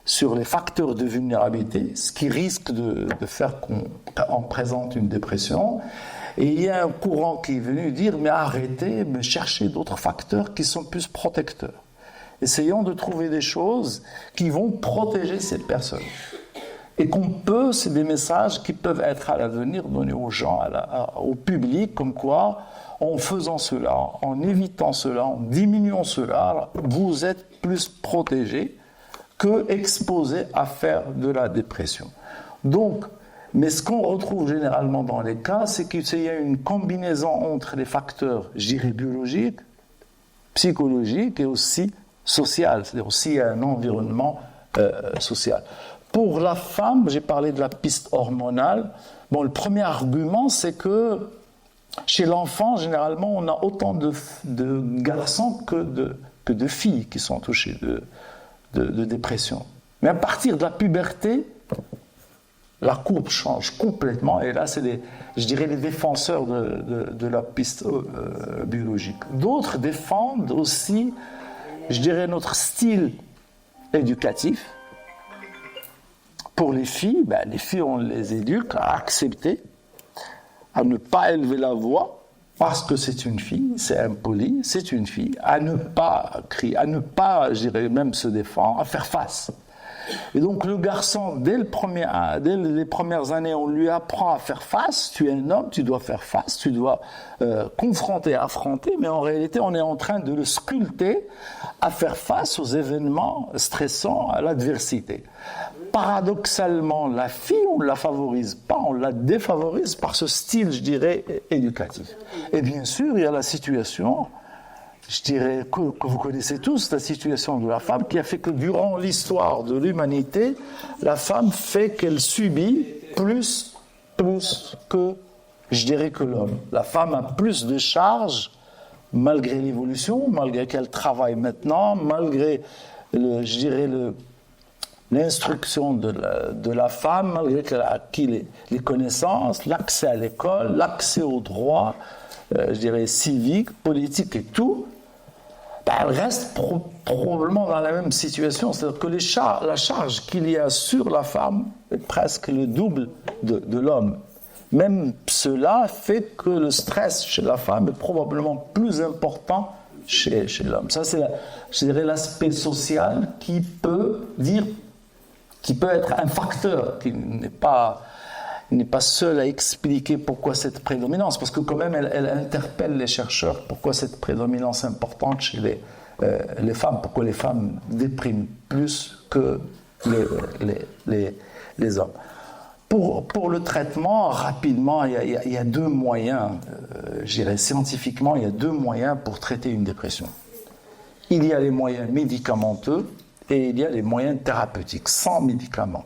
sur les facteurs de vulnérabilité, ce qui risque de faire qu'on présente une dépression. Et il y a un courant qui est venu dire, mais arrêtez, mais cherchez d'autres facteurs qui sont plus protecteurs. Essayons de trouver des choses qui vont protéger cette personne. Et c'est des messages qui peuvent être à l'avenir donnés aux gens, au public, comme quoi, en faisant cela, en évitant cela, en diminuant cela, vous êtes plus protégés que exposés à faire de la dépression. Donc, mais ce qu'on retrouve généralement dans les cas, c'est qu'il y a une combinaison entre les facteurs, biologiques, psychologiques et aussi social, c'est-à-dire aussi un environnement social. Pour la femme, j'ai parlé de la piste hormonale. Le premier argument, c'est que chez l'enfant, généralement, on a autant de garçons que de filles qui sont touchés de dépression. Mais à partir de la puberté, la courbe change complètement, et là, c'est les défenseurs de la piste biologique. D'autres défendent aussi, notre style éducatif. Pour les filles, on les éduque à accepter, à ne pas élever la voix, parce que c'est une fille, c'est impoli, c'est une fille, à ne pas crier, à ne pas, même se défendre, à faire face. Et donc le garçon, dès les premières années, on lui apprend à faire face. Tu es un homme, tu dois faire face, tu dois confronter, affronter, mais en réalité, on est en train de le sculpter à faire face aux événements stressants, à l'adversité. Paradoxalement, la fille, on ne la favorise pas, on la défavorise par ce style, éducatif. Et bien sûr, il y a la situation, que vous connaissez tous, la situation de la femme, qui a fait que durant l'histoire de l'humanité, la femme fait qu'elle subit plus plus que, je dirais, que l'homme. La femme a plus de charges, malgré l'évolution, malgré qu'elle travaille maintenant, malgré, je dirais, l'instruction de la femme, malgré qu'elle a acquis les connaissances, l'accès à l'école, l'accès aux droits, je dirais, civiques, politiques et tout, ben elle reste probablement dans la même situation. C'est-à-dire que la charge qu'il y a sur la femme est presque le double de l'homme. Même cela fait que le stress chez la femme est probablement plus important chez l'homme. Ça, c'est, je dirais, l'aspect social qui peut être un facteur, qui n'est pas seul à expliquer pourquoi cette prédominance, parce que quand même, elle interpelle les chercheurs, pourquoi cette prédominance importante chez les femmes, pourquoi les femmes dépriment plus que les hommes. Pour le traitement, rapidement, il y a deux moyens, je dirais scientifiquement, il y a deux moyens pour traiter une dépression. Il y a les moyens médicamenteux et il y a les moyens thérapeutiques, sans médicaments.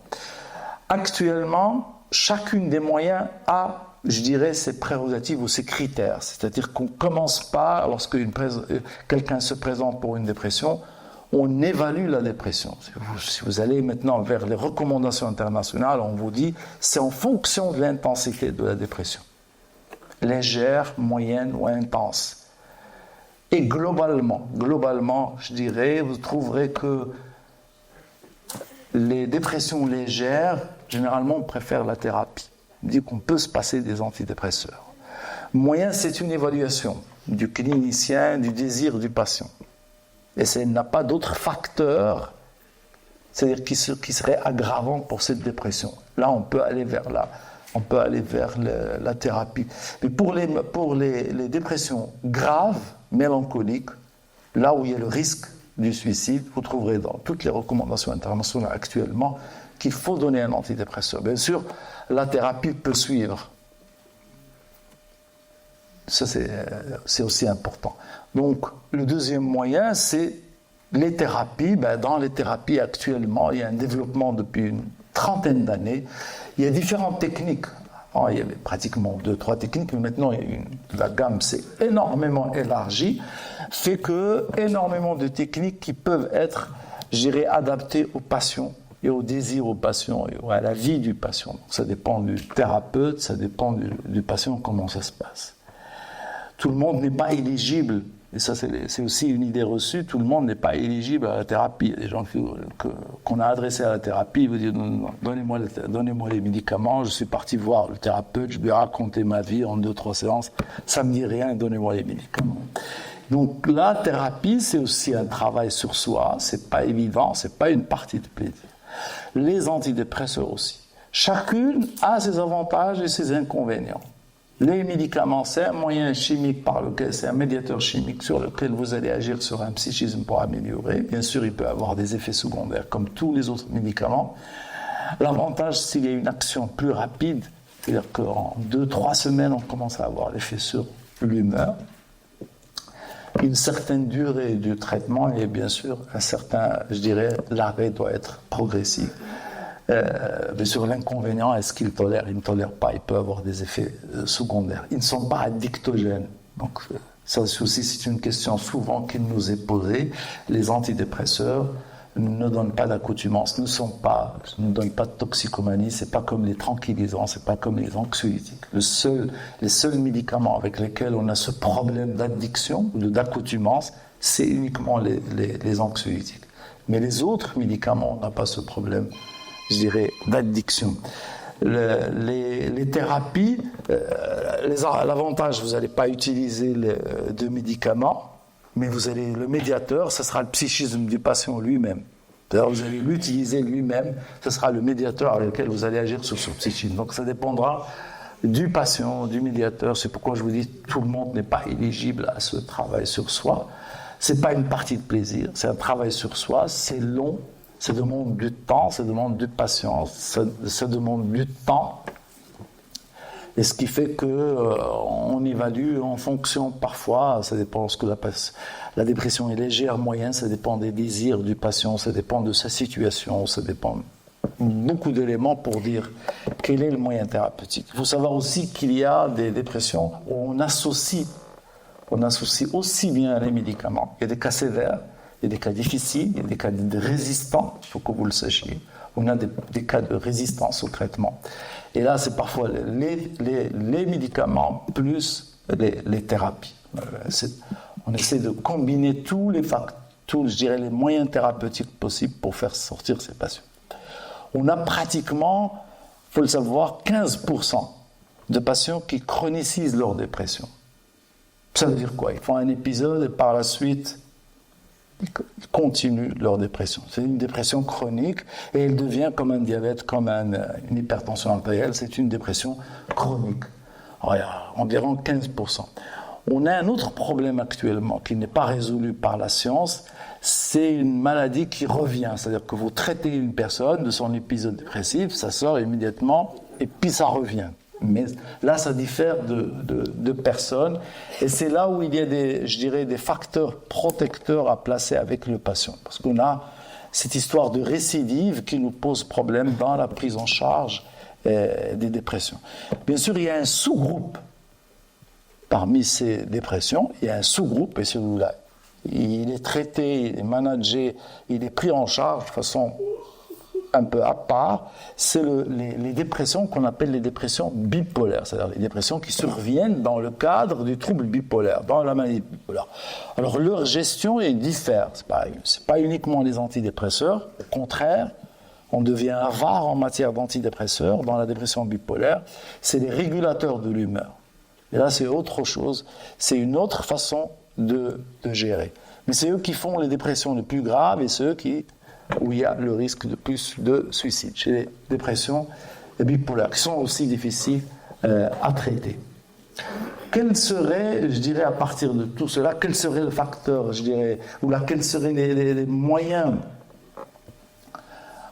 Actuellement, chacune des moyens a, je dirais, ses prérogatives ou ses critères. C'est-à-dire qu'on ne commence pas, lorsque quelqu'un se présente pour une dépression, on évalue la dépression. Si vous allez maintenant vers les recommandations internationales, on vous dit c'est en fonction de l'intensité de la dépression. Légère, moyenne ou intense. Et globalement, je dirais, vous trouverez que les dépressions légères, généralement, on préfère la thérapie. On dit qu'on peut se passer des antidépresseurs. Moyen, c'est une évaluation du clinicien, du désir du patient. Et ça n'a pas d'autres facteurs, c'est-à-dire qui seraient aggravants pour cette dépression. Là, on peut aller vers la thérapie. Mais pour les dépressions graves, mélancoliques, là où il y a le risque du suicide, vous trouverez dans toutes les recommandations internationales actuellement qu'il faut donner un antidépresseur. Bien sûr, la thérapie peut suivre. Ça, c'est aussi important. Donc, le deuxième moyen, c'est les thérapies. Dans les thérapies, actuellement, il y a un développement depuis une trentaine d'années. Il y a différentes techniques. Alors, il y avait pratiquement 2-3 techniques, mais maintenant, la gamme s'est énormément élargie, fait que énormément de techniques qui peuvent être, je dirais, adaptées aux patients et au désir au patient et à la vie du patient. Donc, ça dépend du thérapeute, ça dépend du patient, comment ça se passe. Tout le monde n'est pas éligible, et ça c'est aussi une idée reçue, tout le monde n'est pas éligible à la thérapie. Il y a des gens qu'on a adressés à la thérapie, ils vous disent non, donnez-moi les médicaments, je suis parti voir le thérapeute, je lui ai raconté ma vie en 2-3 séances, ça ne me dit rien, donnez-moi les médicaments. Donc la thérapie, c'est aussi un travail sur soi, c'est pas évident, c'est pas une partie de plaisir. Les antidépresseurs aussi. Chacune a ses avantages et ses inconvénients. Les médicaments, c'est un moyen chimique c'est un médiateur chimique sur lequel vous allez agir sur un psychisme pour améliorer. Bien sûr, il peut avoir des effets secondaires comme tous les autres médicaments. L'avantage, c'est qu'il y a une action plus rapide, c'est-à-dire qu'en 2-3 semaines, on commence à avoir l'effet sur l'humeur. Une certaine durée du traitement et bien sûr, l'arrêt doit être progressif. Mais sur l'inconvénient, est-ce qu'il tolère? Il ne tolère pas, il peut avoir des effets secondaires. Ils ne sont pas addictogènes. Donc, ça aussi, c'est une question souvent qui nous est posée. Les antidépresseurs ne donnent pas d'accoutumance, ne donnent pas de toxicomanie, c'est pas comme les tranquillisants, c'est pas comme les anxiolytiques. Les seuls médicaments avec lesquels on a ce problème d'addiction ou d'accoutumance, c'est uniquement les anxiolytiques. Mais les autres médicaments, on n'a pas ce problème, je dirais, d'addiction. Les thérapies, l'avantage, vous n'allez pas utiliser de médicaments, mais le médiateur, ce sera le psychisme du patient lui-même. D'ailleurs, vous allez l'utiliser lui-même, ce sera le médiateur avec lequel vous allez agir sur son psychisme. Donc ça dépendra du patient, du médiateur. C'est pourquoi je vous dis, tout le monde n'est pas éligible à ce travail sur soi. Ce n'est pas une partie de plaisir, c'est un travail sur soi, c'est long, ça demande du temps, ça demande de patience, ça demande du temps. Et ce qui fait qu'on évalue en fonction, parfois, ça dépend ce que la dépression est légère, moyenne, ça dépend des désirs du patient, ça dépend de sa situation, ça dépend beaucoup d'éléments pour dire quel est le moyen thérapeutique. Il faut savoir aussi qu'il y a des dépressions où on associe aussi bien les médicaments. Il y a des cas sévères, il y a des cas difficiles, il y a des cas de résistants, il faut que vous le sachiez. On a des cas de résistance au traitement. Et là, c'est parfois les médicaments plus les thérapies. On essaie de combiner tous les facteurs, je dirais, les moyens thérapeutiques possibles pour faire sortir ces patients. On a pratiquement, il faut le savoir, 15% de patients qui chronicisent leur dépression. Ça veut dire quoi? Ils font un épisode et par la suite, ils continuent leur dépression. C'est une dépression chronique et elle devient comme un diabète, comme une hypertension artérielle. C'est une dépression chronique. Alors, il y a environ 15%. On a un autre problème actuellement qui n'est pas résolu par la science, c'est une maladie qui revient. C'est-à-dire que vous traitez une personne de son épisode dépressif, ça sort immédiatement et puis ça revient. Mais là, ça diffère de personnes et c'est là où il y a des facteurs protecteurs à placer avec le patient. Parce qu'on a cette histoire de récidive qui nous pose problème dans la prise en charge des dépressions. Bien sûr, il y a un sous-groupe. Parmi ces dépressions, il y a un sous-groupe, et celui-là, il est traité, il est managé, il est pris en charge de façon un peu à part. C'est les dépressions qu'on appelle les dépressions bipolaires, c'est-à-dire les dépressions qui surviennent dans le cadre du trouble bipolaire, dans la maladie bipolaire. Alors leur gestion diffère, c'est pas uniquement les antidépresseurs, au contraire, on devient avare en matière d'antidépresseurs dans la dépression bipolaire, c'est les régulateurs de l'humeur. Et là, c'est autre chose, c'est une autre façon de gérer. Mais c'est eux qui font les dépressions les plus graves et ceux où il y a le risque de plus de suicide. Chez les dépressions bipolaires, qui sont aussi difficiles à traiter. Quel serait, je dirais, à partir de tout cela, quel serait le facteur, je dirais, ou là, quels seraient les moyens?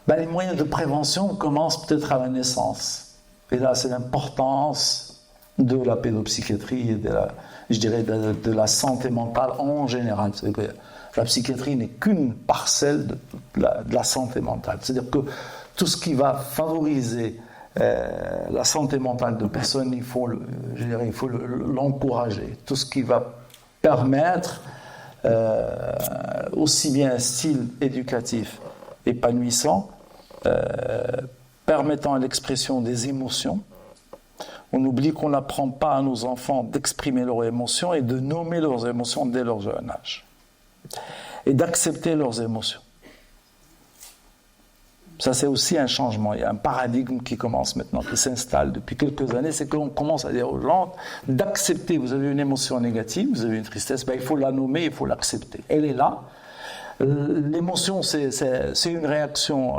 Les moyens de prévention commencent peut-être à la naissance. Et là, c'est l'importance de la pédopsychiatrie et de la santé mentale en général. C'est-à-dire que la psychiatrie n'est qu'une parcelle de la santé mentale. C'est-à-dire que tout ce qui va favoriser la santé mentale de personnes, il faut l'encourager. Tout ce qui va permettre aussi bien un style éducatif épanouissant, permettant l'expression des émotions. On oublie qu'on n'apprend pas à nos enfants d'exprimer leurs émotions et de nommer leurs émotions dès leur jeune âge. Et d'accepter leurs émotions. Ça, c'est aussi un changement. Il y a un paradigme qui commence maintenant, qui s'installe depuis quelques années. C'est qu'on commence à dire aux gens d'accepter. Vous avez une émotion négative, vous avez une tristesse, il faut la nommer, il faut l'accepter. Elle est là. L'émotion, c'est une réaction,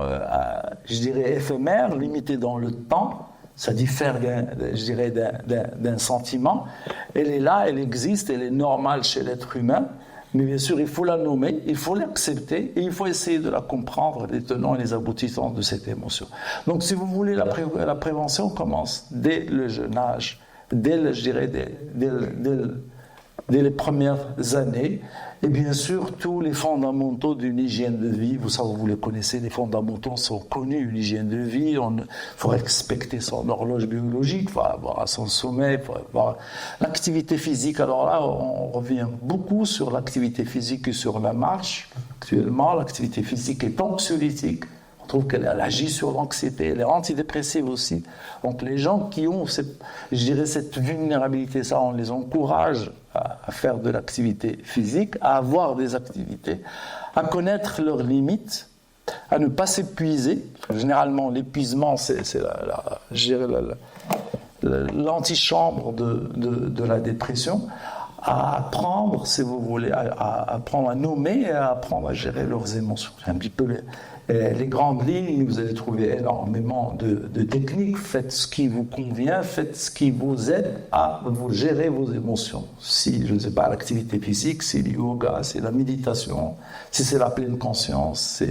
je dirais, éphémère, limitée dans le temps. Ça diffère, je dirais, d'un sentiment. Elle est là, elle existe, elle est normale chez l'être humain. Mais bien sûr, il faut la nommer, il faut l'accepter et il faut essayer de la comprendre, les tenants et les aboutissants de cette émotion. Donc, si vous voulez, la prévention commence dès le jeune âge, dès les premières années. Et bien sûr, tous les fondamentaux d'une hygiène de vie, vous les connaissez, les fondamentaux sont connus, une hygiène de vie, il faut respecter son horloge biologique, il faut avoir son sommeil, il faut avoir l'activité physique. Alors là, on revient beaucoup sur l'activité physique et sur la marche. Actuellement, l'activité physique est anxiolytique. On trouve qu'elle agit sur l'anxiété, elle est antidépressive aussi. Donc les gens qui ont cette vulnérabilité, ça, on les encourage à faire de l'activité physique, à avoir des activités, à connaître leurs limites, à ne pas s'épuiser. Généralement, l'épuisement, c'est l'antichambre de la dépression. À apprendre, si vous voulez, à apprendre à nommer et à apprendre à gérer leurs émotions. C'est un petit peu les grandes lignes. Vous allez trouver énormément de techniques. Faites ce qui vous convient, faites ce qui vous aide à vous gérer vos émotions. Si, je ne sais pas, l'activité physique, c'est le yoga, c'est la méditation, si c'est la pleine conscience,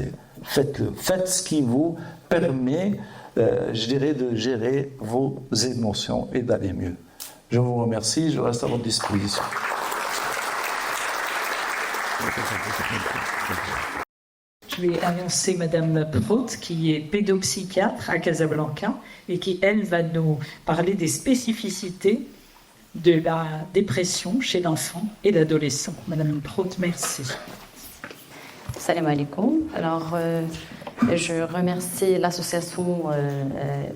faites-le. Faites ce qui vous permet, je dirais, de gérer vos émotions et d'aller mieux. Je vous remercie, je reste à votre disposition. je vais annoncer Madame Prout, qui est pédopsychiatre à Casablanca et qui, elle, va nous parler des spécificités de la dépression chez l'enfant et l'adolescent. Madame Prout, merci. Salam alaikum. Alors, je remercie l'association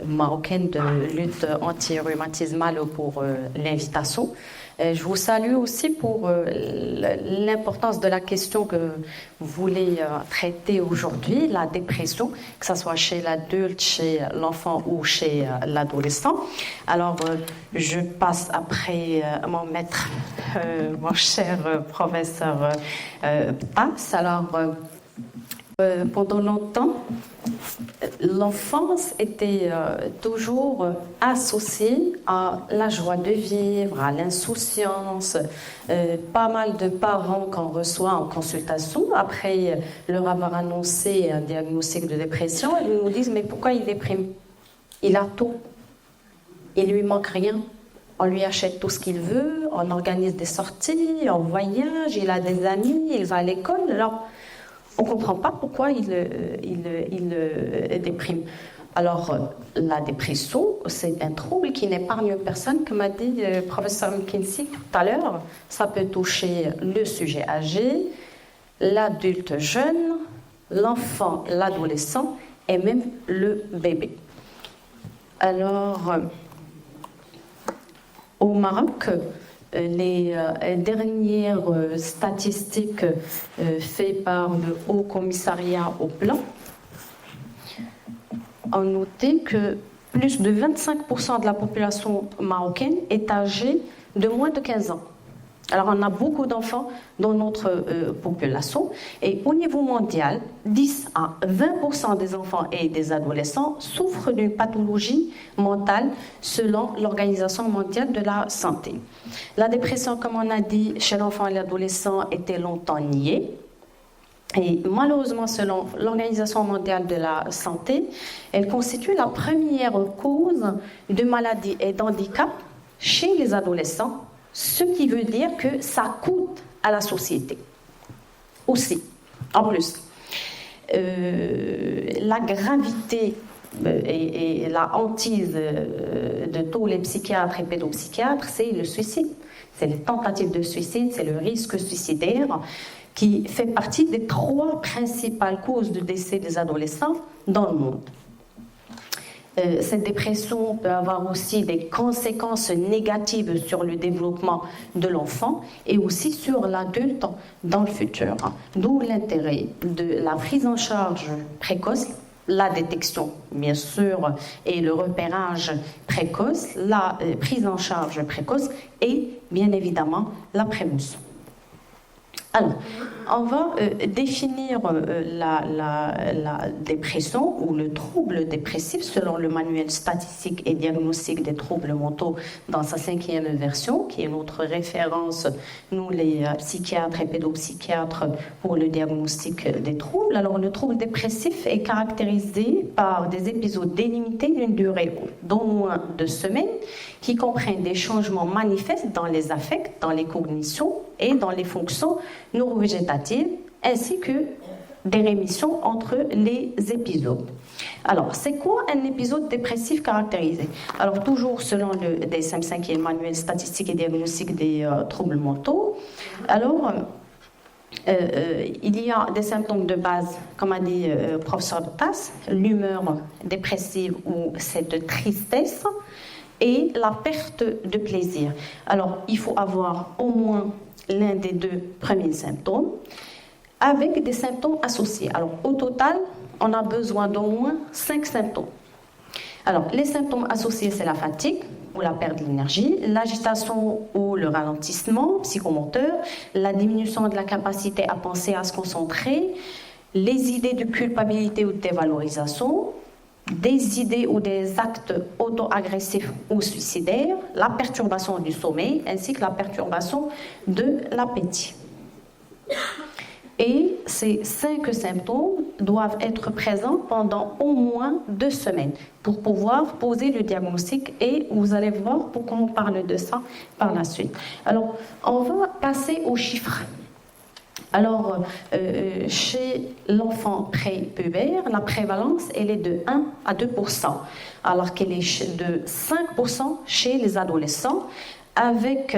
marocaine de lutte anti-rhumatismale pour l'invitation. Je vous salue aussi pour l'importance de la question que vous voulez traiter aujourd'hui, la dépression, que ce soit chez l'adulte, chez l'enfant ou chez l'adolescent. Alors, je passe après mon maître, mon cher professeur Pass. Alors, pendant longtemps, l'enfance était toujours associée à la joie de vivre, à l'insouciance. Pas mal de parents qu'on reçoit en consultation, après leur avoir annoncé un diagnostic de dépression, ils nous disent « Mais pourquoi il déprime? Il a tout. Il lui manque rien. On lui achète tout ce qu'il veut, on organise des sorties, on voyage, il a des amis, il va à l'école. » Alors, on ne comprend pas pourquoi il déprime. Alors, la dépression, c'est un trouble qui n'épargne personne, comme a dit le professeur McKinsey tout à l'heure. Ça peut toucher le sujet âgé, l'adulte jeune, l'enfant, l'adolescent et même le bébé. Alors, au Maroc, les dernières statistiques faites par le Haut Commissariat au Plan ont noté que plus de 25% de la population marocaine est âgée de moins de 15 ans. Alors, on a beaucoup d'enfants dans notre population et au niveau mondial, 10 à 20% des enfants et des adolescents souffrent d'une pathologie mentale selon l'Organisation mondiale de la santé. La dépression, comme on a dit, chez l'enfant et l'adolescent était longtemps niée. Et malheureusement, selon l'Organisation mondiale de la santé, elle constitue la première cause de maladie et d'handicap chez les adolescents, ce qui veut dire que ça coûte à la société. Aussi, en plus, la gravité et la hantise de tous les psychiatres et pédopsychiatres, c'est le suicide. C'est les tentatives de suicide, c'est le risque suicidaire qui fait partie des 3 principales causes de décès des adolescents dans le monde. Cette dépression peut avoir aussi des conséquences négatives sur le développement de l'enfant et aussi sur l'adulte dans le futur. D'où l'intérêt de la prise en charge précoce, la détection bien sûr et le repérage précoce, la prise en charge précoce et bien évidemment la prévention. Alors, on va définir la dépression ou le trouble dépressif selon le manuel statistique et diagnostic des troubles mentaux dans sa 5e version, qui est notre référence, nous les psychiatres et pédopsychiatres, pour le diagnostic des troubles. Alors, le trouble dépressif est caractérisé par des épisodes délimités d'une durée d'au moins 2 semaines, qui comprennent des changements manifestes dans les affects, dans les cognitions et dans les fonctions neurovégétatives, ainsi que des rémissions entre les épisodes. Alors, c'est quoi un épisode dépressif caractérisé? Alors, toujours selon le DSM-5, qui est le manuel statistique et diagnostique des troubles mentaux. Alors, il y a des symptômes de base, comme a dit le professeur Tass, l'humeur dépressive ou cette tristesse, et la perte de plaisir. Alors, il faut avoir au moins l'un des 2 premiers symptômes, avec des symptômes associés. Alors, au total, on a besoin d'au moins 5 symptômes. Alors, les symptômes associés, c'est la fatigue ou la perte d'énergie, l'agitation ou le ralentissement psychomoteur, la diminution de la capacité à penser, à se concentrer, les idées de culpabilité ou de dévalorisation, des idées ou des actes auto-agressifs ou suicidaires, la perturbation du sommeil ainsi que la perturbation de l'appétit. Et ces 5 symptômes doivent être présents pendant au moins 2 semaines pour pouvoir poser le diagnostic, et vous allez voir pourquoi on parle de ça par la suite. Alors, on va passer aux chiffres. Alors, chez l'enfant prépubère, la prévalence, elle est de 1 à 2%, alors qu'elle est de 5% chez les adolescents, avec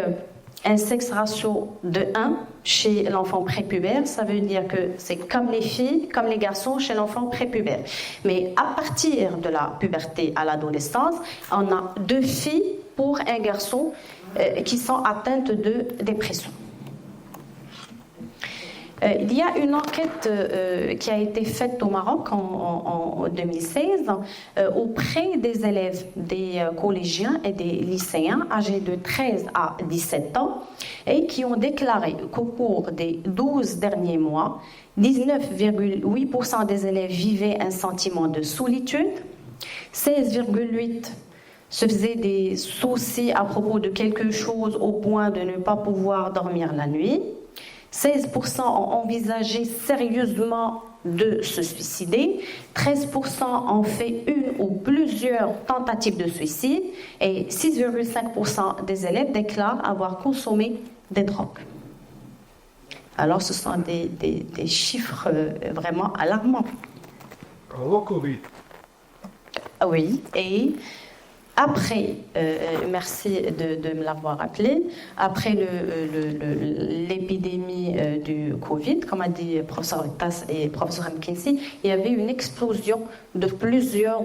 un sexe ratio de 1 chez l'enfant prépubère. Ça veut dire que c'est comme les filles, comme les garçons chez l'enfant prépubère. Mais à partir de la puberté à l'adolescence, on a 2 filles pour un garçon qui sont atteintes de dépression. Il y a une enquête qui a été faite au Maroc en 2016 auprès des élèves, des collégiens et des lycéens âgés de 13 à 17 ans et qui ont déclaré qu'au cours des 12 derniers mois, 19,8% des élèves vivaient un sentiment de solitude, 16,8% se faisaient des soucis à propos de quelque chose au point de ne pas pouvoir dormir la nuit, 16% ont envisagé sérieusement de se suicider, 13% ont fait une ou plusieurs tentatives de suicide et 6,5% des élèves déclarent avoir consommé des drogues. Alors ce sont des chiffres vraiment alarmants. Avant Covid. Oui, et après, merci de me l'avoir rappelé, après l'épidémie du Covid, comme a dit le professeur Tass et le professeur McKinsey, il y avait une explosion de plusieurs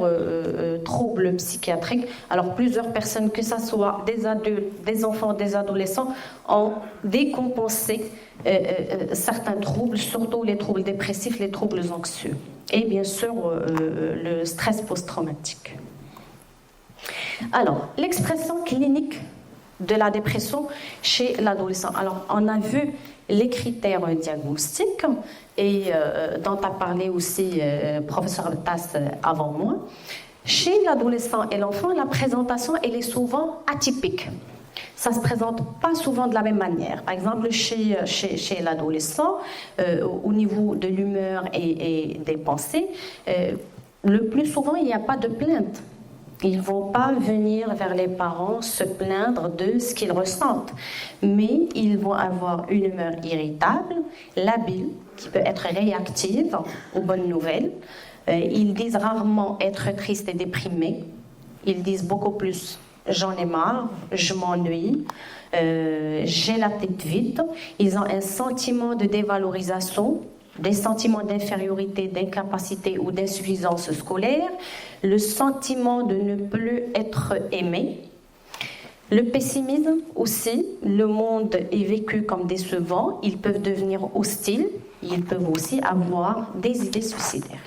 troubles psychiatriques. Alors plusieurs personnes, que ce soit des adultes, des enfants, des adolescents, ont décompensé certains troubles, surtout les troubles dépressifs, les troubles anxieux. Et bien sûr, le stress post-traumatique. Alors, l'expression clinique de la dépression chez l'adolescent. Alors, on a vu les critères diagnostiques et dont a parlé aussi professeur Tass avant moi. Chez l'adolescent et l'enfant, la présentation elle est souvent atypique. Ça ne se présente pas souvent de la même manière. Par exemple, chez l'adolescent, au niveau de l'humeur et des pensées, le plus souvent, il n'y a pas de plainte. Ils ne vont pas venir vers les parents se plaindre de ce qu'ils ressentent, mais ils vont avoir une humeur irritable, labile, qui peut être réactive aux bonnes nouvelles. Ils disent rarement être tristes et déprimés. Ils disent beaucoup plus « j'en ai marre »,« je m'ennuie »,« j'ai la tête vide ». Ils ont un sentiment de dévalorisation, des sentiments d'infériorité, d'incapacité ou d'insuffisance scolaire, le sentiment de ne plus être aimé, le pessimisme aussi, le monde est vécu comme décevant, ils peuvent devenir hostiles, ils peuvent aussi avoir des idées suicidaires.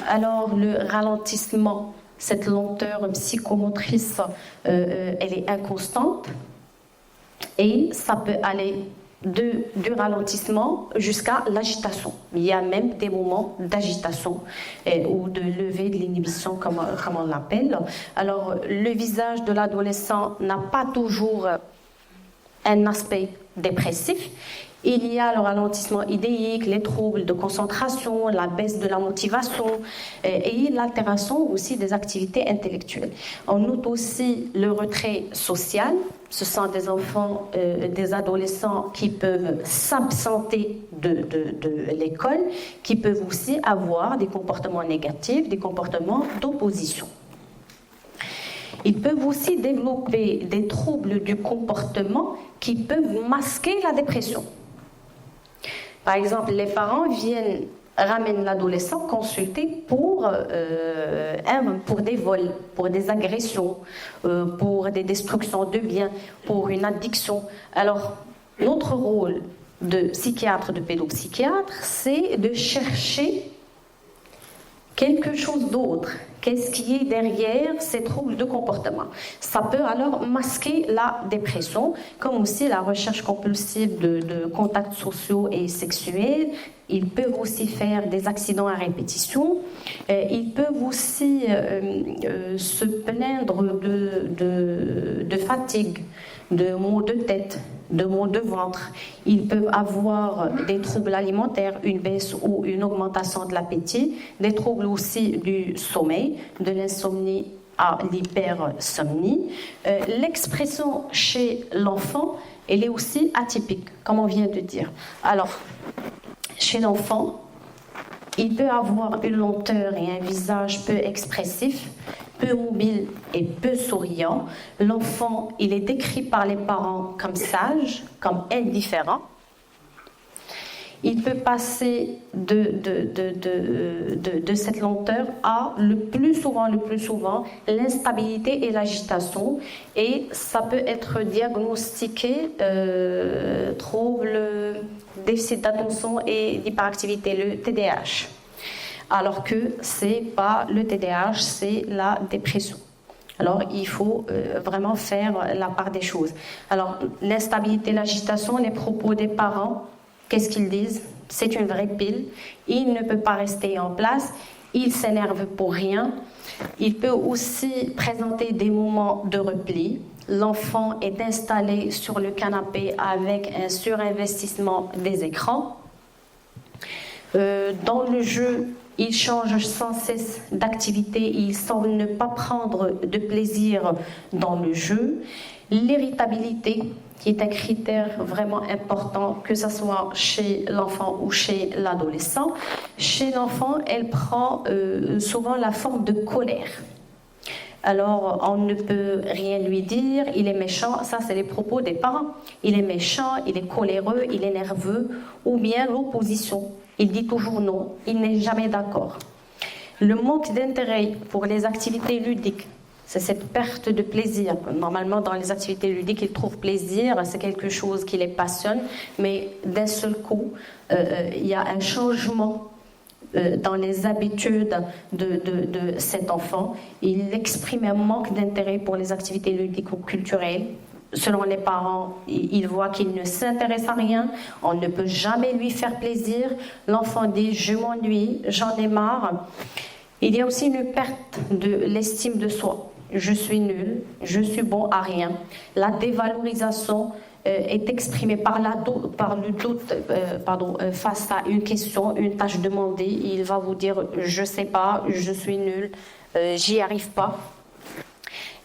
Alors le ralentissement, cette lenteur psychomotrice, elle est inconstante et ça peut aller du ralentissement jusqu'à l'agitation. Il y a même des moments d'agitation ou de levée de l'inhibition, comme on l'appelle. Alors, le visage de l'adolescent n'a pas toujours un aspect dépressif. Il y a le ralentissement idéique, les troubles de concentration, la baisse de la motivation et l'altération aussi des activités intellectuelles. On note aussi le retrait social. Ce sont des enfants, des adolescents qui peuvent s'absenter de l'école, qui peuvent aussi avoir des comportements négatifs, des comportements d'opposition. Ils peuvent aussi développer des troubles du comportement qui peuvent masquer la dépression. Par exemple, les parents ramènent l'adolescent consulter pour des vols, pour des agressions, pour des destructions de biens, pour une addiction. Alors, notre rôle de psychiatre, de pédopsychiatre, c'est de chercher quelque chose d'autre. Qu'est-ce qui est derrière ces troubles de comportement? Ça peut alors masquer la dépression, comme aussi la recherche compulsive de contacts sociaux et sexuels. Ils peuvent aussi faire des accidents à répétition. Ils peuvent aussi se plaindre de fatigue, de maux de tête, de maux de ventre. Ils peuvent avoir des troubles alimentaires, une baisse ou une augmentation de l'appétit, des troubles aussi du sommeil, de l'insomnie à l'hypersomnie. L'expression chez l'enfant, elle est aussi atypique, comme on vient de dire. Alors, chez l'enfant, il peut avoir une lenteur et un visage peu expressif, peu mobile et peu souriant. L'enfant, il est décrit par les parents comme sage, comme indifférent. Il peut passer de cette lenteur à le plus souvent, l'instabilité et l'agitation. Et ça peut être diagnostiqué trouble, déficit d'attention et d'hyperactivité, le TDAH. Alors que c'est pas le TDAH, c'est la dépression. Alors, il faut vraiment faire la part des choses. Alors, l'instabilité, l'agitation, les propos des parents, qu'est-ce qu'ils disent? C'est une vraie pile. Il ne peut pas rester en place. Il s'énerve pour rien. Il peut aussi présenter des moments de repli. L'enfant est installé sur le canapé avec un surinvestissement des écrans. Dans le jeu, il change sans cesse d'activité. Il semble ne pas prendre de plaisir dans le jeu. L'irritabilité, qui est un critère vraiment important, que ce soit chez l'enfant ou chez l'adolescent. Chez l'enfant, elle prend souvent la forme de colère. Alors, on ne peut rien lui dire, il est méchant, ça c'est les propos des parents. Il est méchant, il est coléreux, il est nerveux, ou bien l'opposition. Il dit toujours non, il n'est jamais d'accord. Le manque d'intérêt pour les activités ludiques, c'est cette perte de plaisir. Normalement, dans les activités ludiques, il trouve plaisir, c'est quelque chose qui les passionne, mais d'un seul coup, il y a un changement dans les habitudes de cet enfant. Il exprime un manque d'intérêt pour les activités ludiques ou culturelles. Selon les parents, il voit qu'il ne s'intéresse à rien, on ne peut jamais lui faire plaisir. L'enfant dit « je m'ennuie, j'en ai marre ». Il y a aussi une perte de l'estime de soi. Je suis nul, je suis bon à rien. La dévalorisation est exprimée par le doute face à une question, une tâche demandée. Il va vous dire « je sais pas, je suis nul, j'y arrive pas ».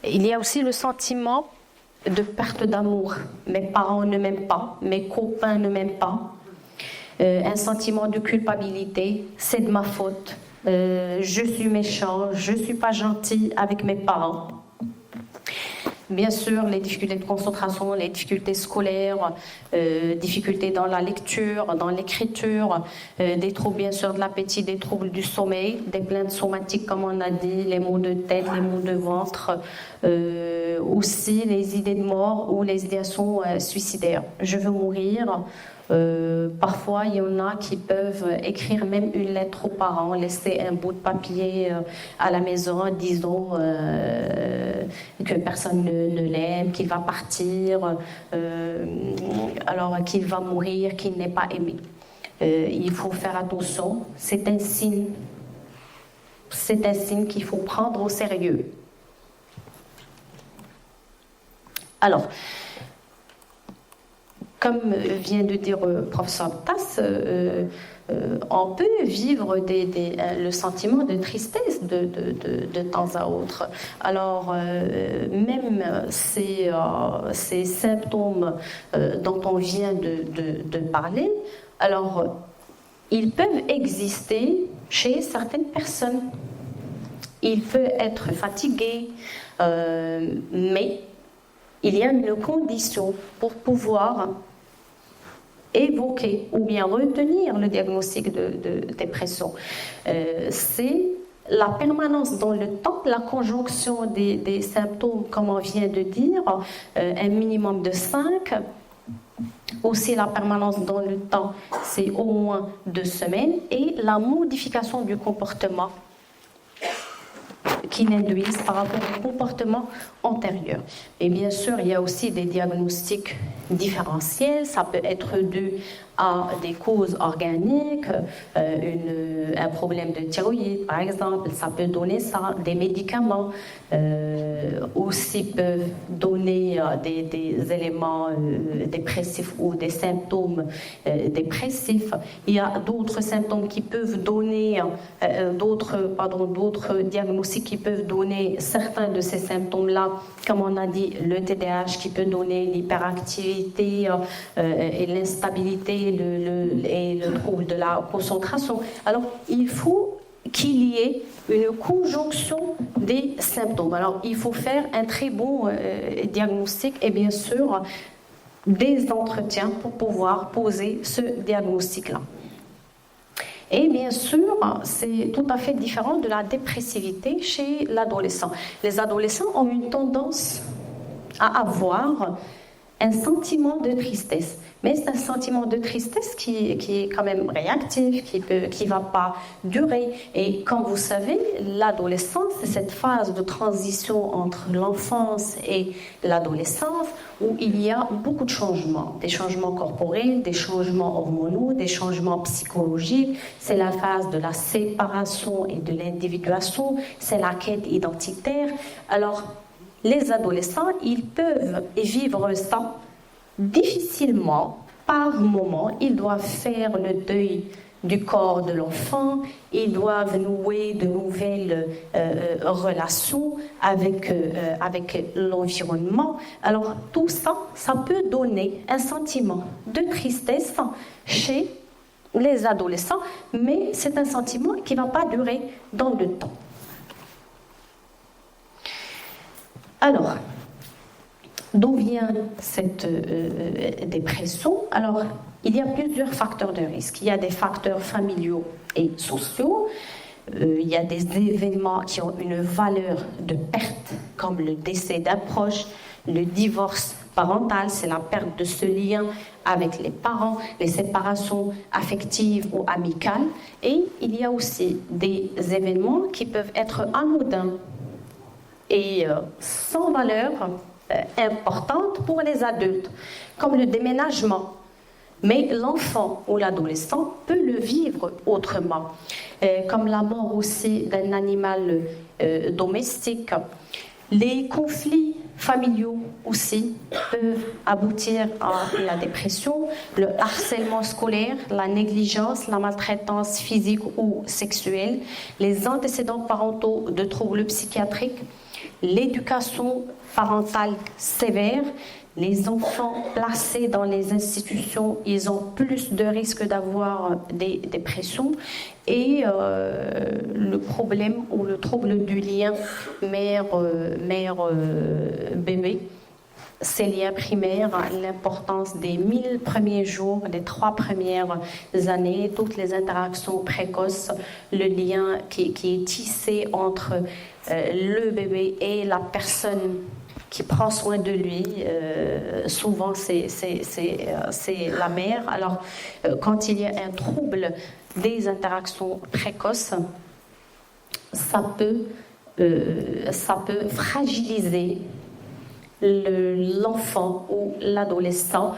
Il y a aussi le sentiment de perte d'amour. Mes parents ne m'aiment pas, mes copains ne m'aiment pas. Un sentiment de culpabilité, c'est de ma faute. Je suis méchant, je ne suis pas gentil avec mes parents. Bien sûr, les difficultés de concentration, les difficultés scolaires, difficultés dans la lecture, dans l'écriture, des troubles bien sûr de l'appétit, des troubles du sommeil, des plaintes somatiques comme on a dit, les maux de tête, les maux de ventre, aussi les idées de mort ou les idéations suicidaires. Je veux mourir. Parfois, il y en a qui peuvent écrire même une lettre aux parents, laisser un bout de papier à la maison, disant que personne ne l'aime, qu'il va partir, alors qu'il va mourir, qu'il n'est pas aimé. Il faut faire attention, c'est un signe qu'il faut prendre au sérieux. Alors, comme vient de dire le professeur Tass, on peut vivre le sentiment de tristesse de temps à autre. Alors, même ces symptômes dont on vient de parler, alors, ils peuvent exister chez certaines personnes. Il peut être fatigué, mais il y a une condition pour pouvoir évoquer ou bien retenir le diagnostic de dépression. C'est la permanence dans le temps, la conjonction des symptômes, comme on vient de dire, un minimum de 5. Aussi la permanence dans le temps, c'est au moins 2 semaines. Et la modification du comportement qui l'induisent par rapport au comportement antérieur. Et bien sûr, il y a aussi des diagnostics différentielles, ça peut être dû à des causes organiques, un problème de thyroïde par exemple, ça peut donner ça, des médicaments aussi peuvent donner des éléments dépressifs ou des symptômes dépressifs. Il y a d'autres symptômes qui peuvent donner, d'autres diagnostics qui peuvent donner certains de ces symptômes-là, comme on a dit, le TDAH qui peut donner l'hyperactivité et l'instabilité et le trouble de la concentration. Alors, il faut qu'il y ait une conjonction des symptômes. Alors, il faut faire un très bon diagnostic et bien sûr des entretiens pour pouvoir poser ce diagnostic-là. Et bien sûr, c'est tout à fait différent de la dépressivité chez l'adolescent. Les adolescents ont une tendance à avoir un sentiment de tristesse. Mais c'est un sentiment de tristesse qui est quand même réactif, qui va pas durer. Et comme vous savez, l'adolescence, c'est cette phase de transition entre l'enfance et l'adolescence où il y a beaucoup de changements. Des changements corporels, des changements hormonaux, des changements psychologiques. C'est la phase de la séparation et de l'individuation. C'est la quête identitaire. Alors, les adolescents, ils peuvent vivre ça difficilement, par moment. Ils doivent faire le deuil du corps de l'enfant, ils doivent nouer de nouvelles relations avec l'environnement. Alors tout ça, ça peut donner un sentiment de tristesse chez les adolescents, mais c'est un sentiment qui ne va pas durer dans le temps. Alors, d'où vient cette dépression? Alors, il y a plusieurs facteurs de risque. Il y a des facteurs familiaux et sociaux. Il y a des événements qui ont une valeur de perte, comme le décès d'un proche, le divorce parental, c'est la perte de ce lien avec les parents, les séparations affectives ou amicales. Et il y a aussi des événements qui peuvent être anodins et sans valeur importante pour les adultes, comme le déménagement. Mais l'enfant ou l'adolescent peut le vivre autrement, comme la mort aussi d'un animal domestique. Les conflits familiaux aussi peuvent aboutir à la dépression, le harcèlement scolaire, la négligence, la maltraitance physique ou sexuelle, les antécédents parentaux de troubles psychiatriques, l'éducation parentale sévère. Les enfants placés dans les institutions, ils ont plus de risques d'avoir des dépressions et le problème ou le trouble du lien mère-bébé, ces liens primaires, l'importance des 1000 premiers jours, des 3 premières années, toutes les interactions précoces, le lien qui est tissé entre le bébé et la personne qui prend soin de lui, souvent c'est la mère. Alors, quand il y a un trouble des interactions précoces, ça peut fragiliser l'enfant ou l'adolescent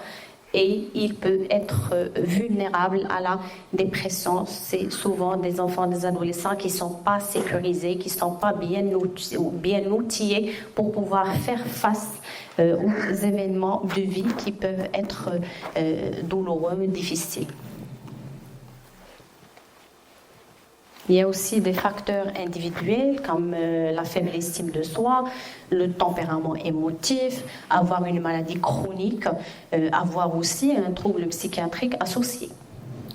et il peut être vulnérable à la dépression. C'est souvent des enfants, des adolescents qui ne sont pas sécurisés, qui ne sont pas bien outillés pour pouvoir faire face aux événements de vie qui peuvent être douloureux, difficiles. Il y a aussi des facteurs individuels comme la faible estime de soi, le tempérament émotif, avoir une maladie chronique, avoir aussi un trouble psychiatrique associé,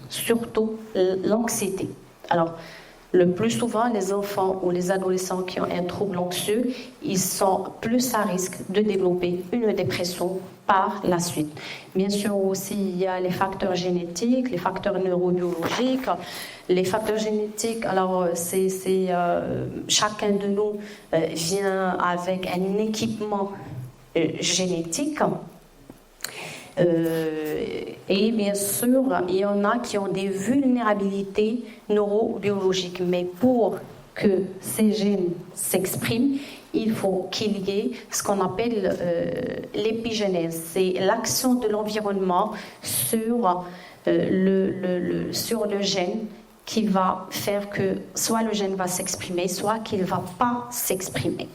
surtout l'anxiété. Alors, le plus souvent, les enfants ou les adolescents qui ont un trouble anxieux, ils sont plus à risque de développer une dépression par la suite. Bien sûr aussi, il y a les facteurs génétiques, les facteurs neurobiologiques. Les facteurs génétiques, alors chacun de nous vient avec un équipement génétique. Et bien sûr, il y en a qui ont des vulnérabilités neurobiologiques. Mais pour que ces gènes s'expriment, il faut qu'il y ait ce qu'on appelle l'épigénèse. C'est l'action de l'environnement sur le gène qui va faire que soit le gène va s'exprimer, soit qu'il ne va pas s'exprimer.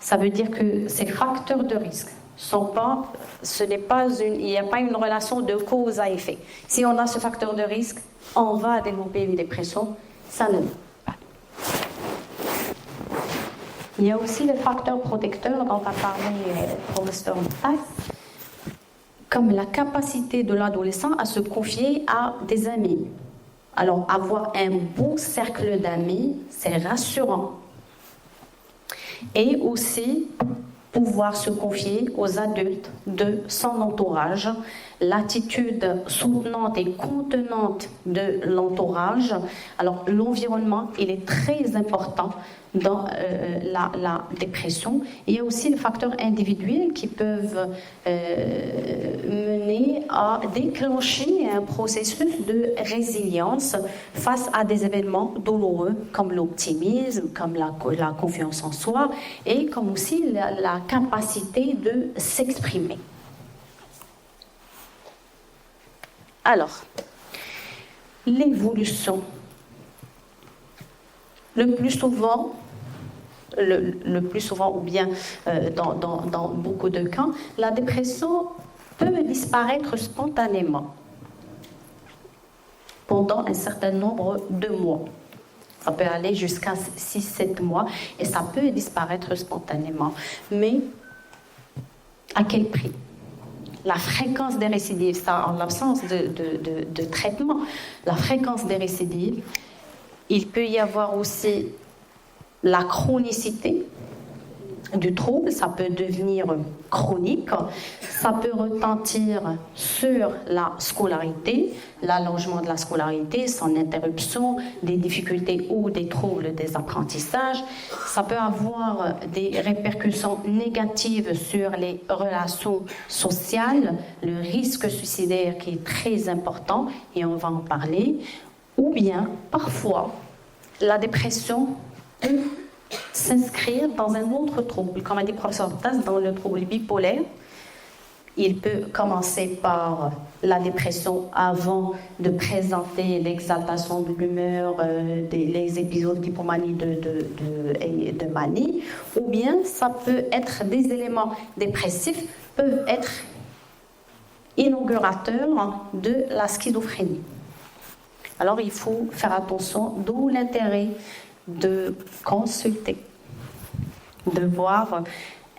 Ça veut dire que ces facteurs de risque il n'y a pas une relation de cause à effet. Si on a ce facteur de risque, on va développer une dépression, ça ne l'est pas. Il y a aussi les facteurs protecteurs dont a parlé le professeur Matas, comme la capacité de l'adolescent à se confier à des amis. Alors, avoir un bon cercle d'amis, c'est rassurant. Et aussi pouvoir se confier aux adultes de son entourage, l'attitude soutenante et contenante de l'entourage. Alors l'environnement, il est très important dans la dépression. Il y a aussi les facteurs individuels qui peuvent mener à déclencher un processus de résilience face à des événements douloureux comme l'optimisme, comme la confiance en soi et comme aussi la capacité de s'exprimer. Alors, l'évolution. Le plus souvent ou bien dans beaucoup de cas, la dépression peut disparaître spontanément pendant un certain nombre de mois. Ça peut aller jusqu'à 6-7 mois et ça peut disparaître spontanément. Mais à quel prix ? La fréquence des récidives, ça en l'absence de traitement, la fréquence des récidives, il peut y avoir aussi la chronicité du trouble, ça peut devenir chronique, ça peut retentir sur la scolarité, l'allongement de la scolarité, son interruption, des difficultés ou des troubles des apprentissages, ça peut avoir des répercussions négatives sur les relations sociales, le risque suicidaire qui est très important et on va en parler, ou bien parfois la dépression peut s'inscrire dans un autre trouble. Comme a dit le professeur Tass, dans le trouble bipolaire, il peut commencer par la dépression avant de présenter l'exaltation de l'humeur, les épisodes d'hypomanie et de manie, ou bien ça peut être des éléments dépressifs, peuvent être inaugurateurs de la schizophrénie. Alors il faut faire attention, d'où l'intérêt de consulter, de voir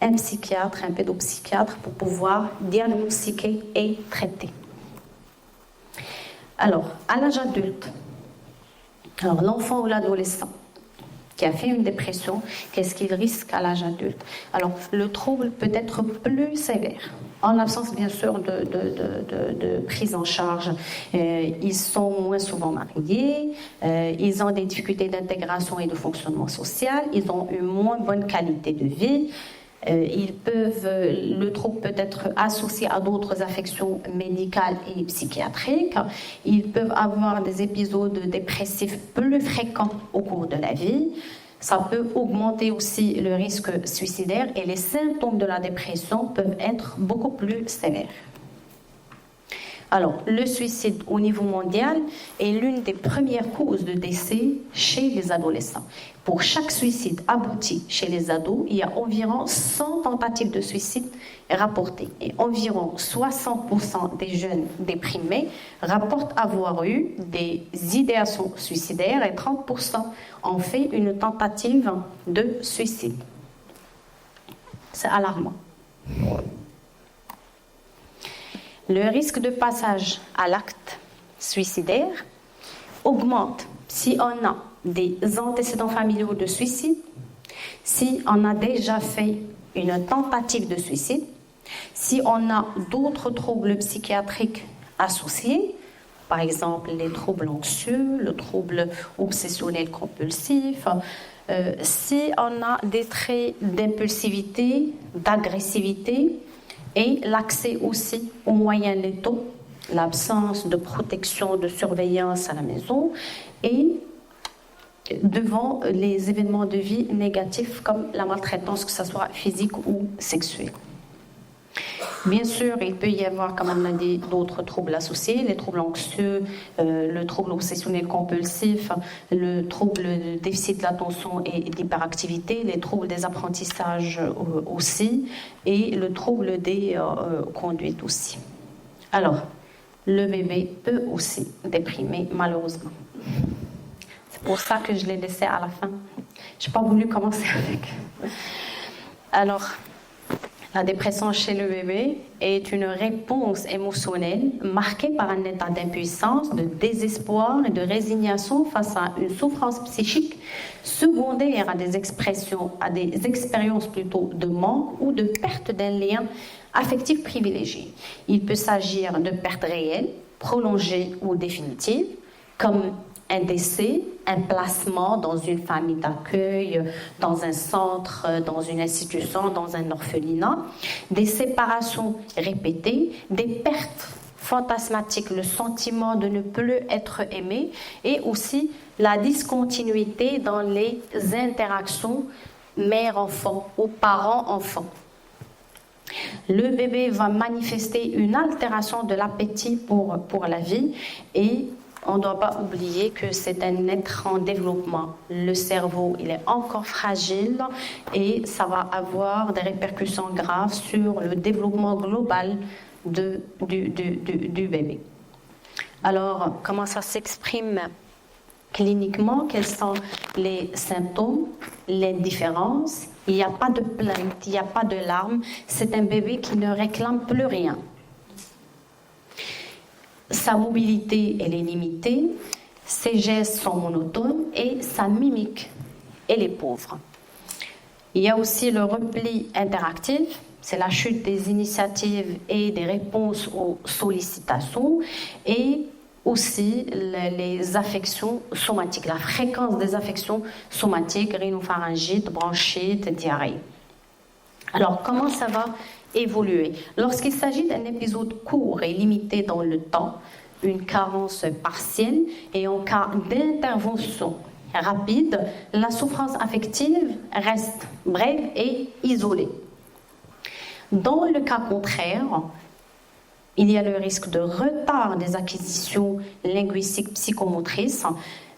un psychiatre, un pédopsychiatre pour pouvoir diagnostiquer et traiter. Alors, à l'âge adulte, l'enfant ou l'adolescent qui a fait une dépression, qu'est-ce qu'il risque à l'âge adulte? Alors, le trouble peut être plus sévère, en l'absence bien sûr de prise en charge. Ils sont moins souvent mariés, ils ont des difficultés d'intégration et de fonctionnement social, ils ont une moins bonne qualité de vie. Le trouble peut être associé à d'autres affections médicales et psychiatriques. Ils peuvent avoir des épisodes dépressifs plus fréquents au cours de la vie. Ça peut augmenter aussi le risque suicidaire et les symptômes de la dépression peuvent être beaucoup plus sévères. Alors, le suicide au niveau mondial est l'une des premières causes de décès chez les adolescents. Pour chaque suicide abouti chez les ados, il y a environ 100 tentatives de suicide rapportées. Et environ 60% des jeunes déprimés rapportent avoir eu des idéations suicidaires et 30% ont fait une tentative de suicide. C'est alarmant. Le risque de passage à l'acte suicidaire augmente si on a des antécédents familiaux de suicide, si on a déjà fait une tentative de suicide, si on a d'autres troubles psychiatriques associés, par exemple les troubles anxieux, le trouble obsessionnel compulsif, si on a des traits d'impulsivité, d'agressivité, et l'accès aussi aux moyens létaux l'absence de protection, de surveillance à la maison et devant les événements de vie négatifs comme la maltraitance, que ce soit physique ou sexuelle. Bien sûr, il peut y avoir, comme on a dit, d'autres troubles associés, les troubles anxieux, le trouble obsessionnel compulsif, le trouble de déficit de l'attention et d'hyperactivité, les troubles des apprentissages aussi, et le trouble des conduites aussi. Alors, le bébé peut aussi déprimer, malheureusement. C'est pour ça que je l'ai laissé à la fin. Je n'ai pas voulu commencer avec. Alors, la dépression chez le bébé est une réponse émotionnelle marquée par un état d'impuissance, de désespoir et de résignation face à une souffrance psychique secondaire à des expériences plutôt de manque ou de perte d'un lien affectif privilégié. Il peut s'agir de pertes réelles, prolongées ou définitives, comme un décès, un placement dans une famille d'accueil, dans un centre, dans une institution, dans un orphelinat, des séparations répétées, des pertes fantasmatiques, le sentiment de ne plus être aimé et aussi la discontinuité dans les interactions mère-enfant ou parent-enfant. Le bébé va manifester une altération de l'appétit pour la vie et on ne doit pas oublier que c'est un être en développement. Le cerveau, il est encore fragile et ça va avoir des répercussions graves sur le développement global du bébé. Alors, comment ça s'exprime cliniquement? Quels sont les symptômes, l'indifférence? Il n'y a pas de plainte, il n'y a pas de larmes. C'est un bébé qui ne réclame plus rien. Sa mobilité, elle est limitée, ses gestes sont monotones et sa mimique, elle est pauvre. Il y a aussi le repli interactif, c'est la chute des initiatives et des réponses aux sollicitations et aussi les affections somatiques, la fréquence des affections somatiques, rhinopharyngite, bronchite, diarrhée. Alors, comment ça va évoluer? Lorsqu'il s'agit d'un épisode court et limité dans le temps, une carence partielle et en cas d'intervention rapide, la souffrance affective reste brève et isolée. Dans le cas contraire, il y a le risque de retard des acquisitions linguistiques psychomotrices,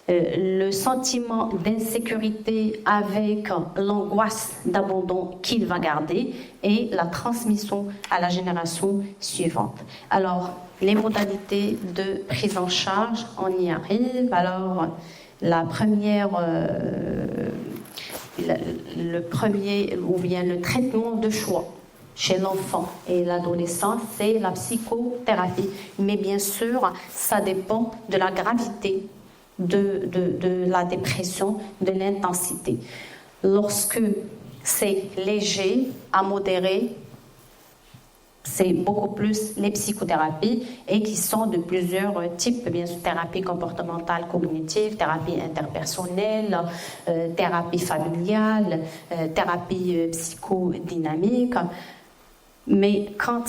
le sentiment d'insécurité avec l'angoisse d'abandon qu'il va garder et la transmission à la génération suivante. Alors, les modalités de prise en charge, on y arrive. Alors, la première, le premier ou bien le traitement de choix chez l'enfant et l'adolescent, c'est la psychothérapie. Mais bien sûr, ça dépend de la gravité de la dépression, de l'intensité. Lorsque c'est léger à modéré, c'est beaucoup plus les psychothérapies et qui sont de plusieurs types, bien sûr, thérapie comportementale cognitive, thérapie interpersonnelle, thérapie familiale, thérapie psychodynamique. Mais quand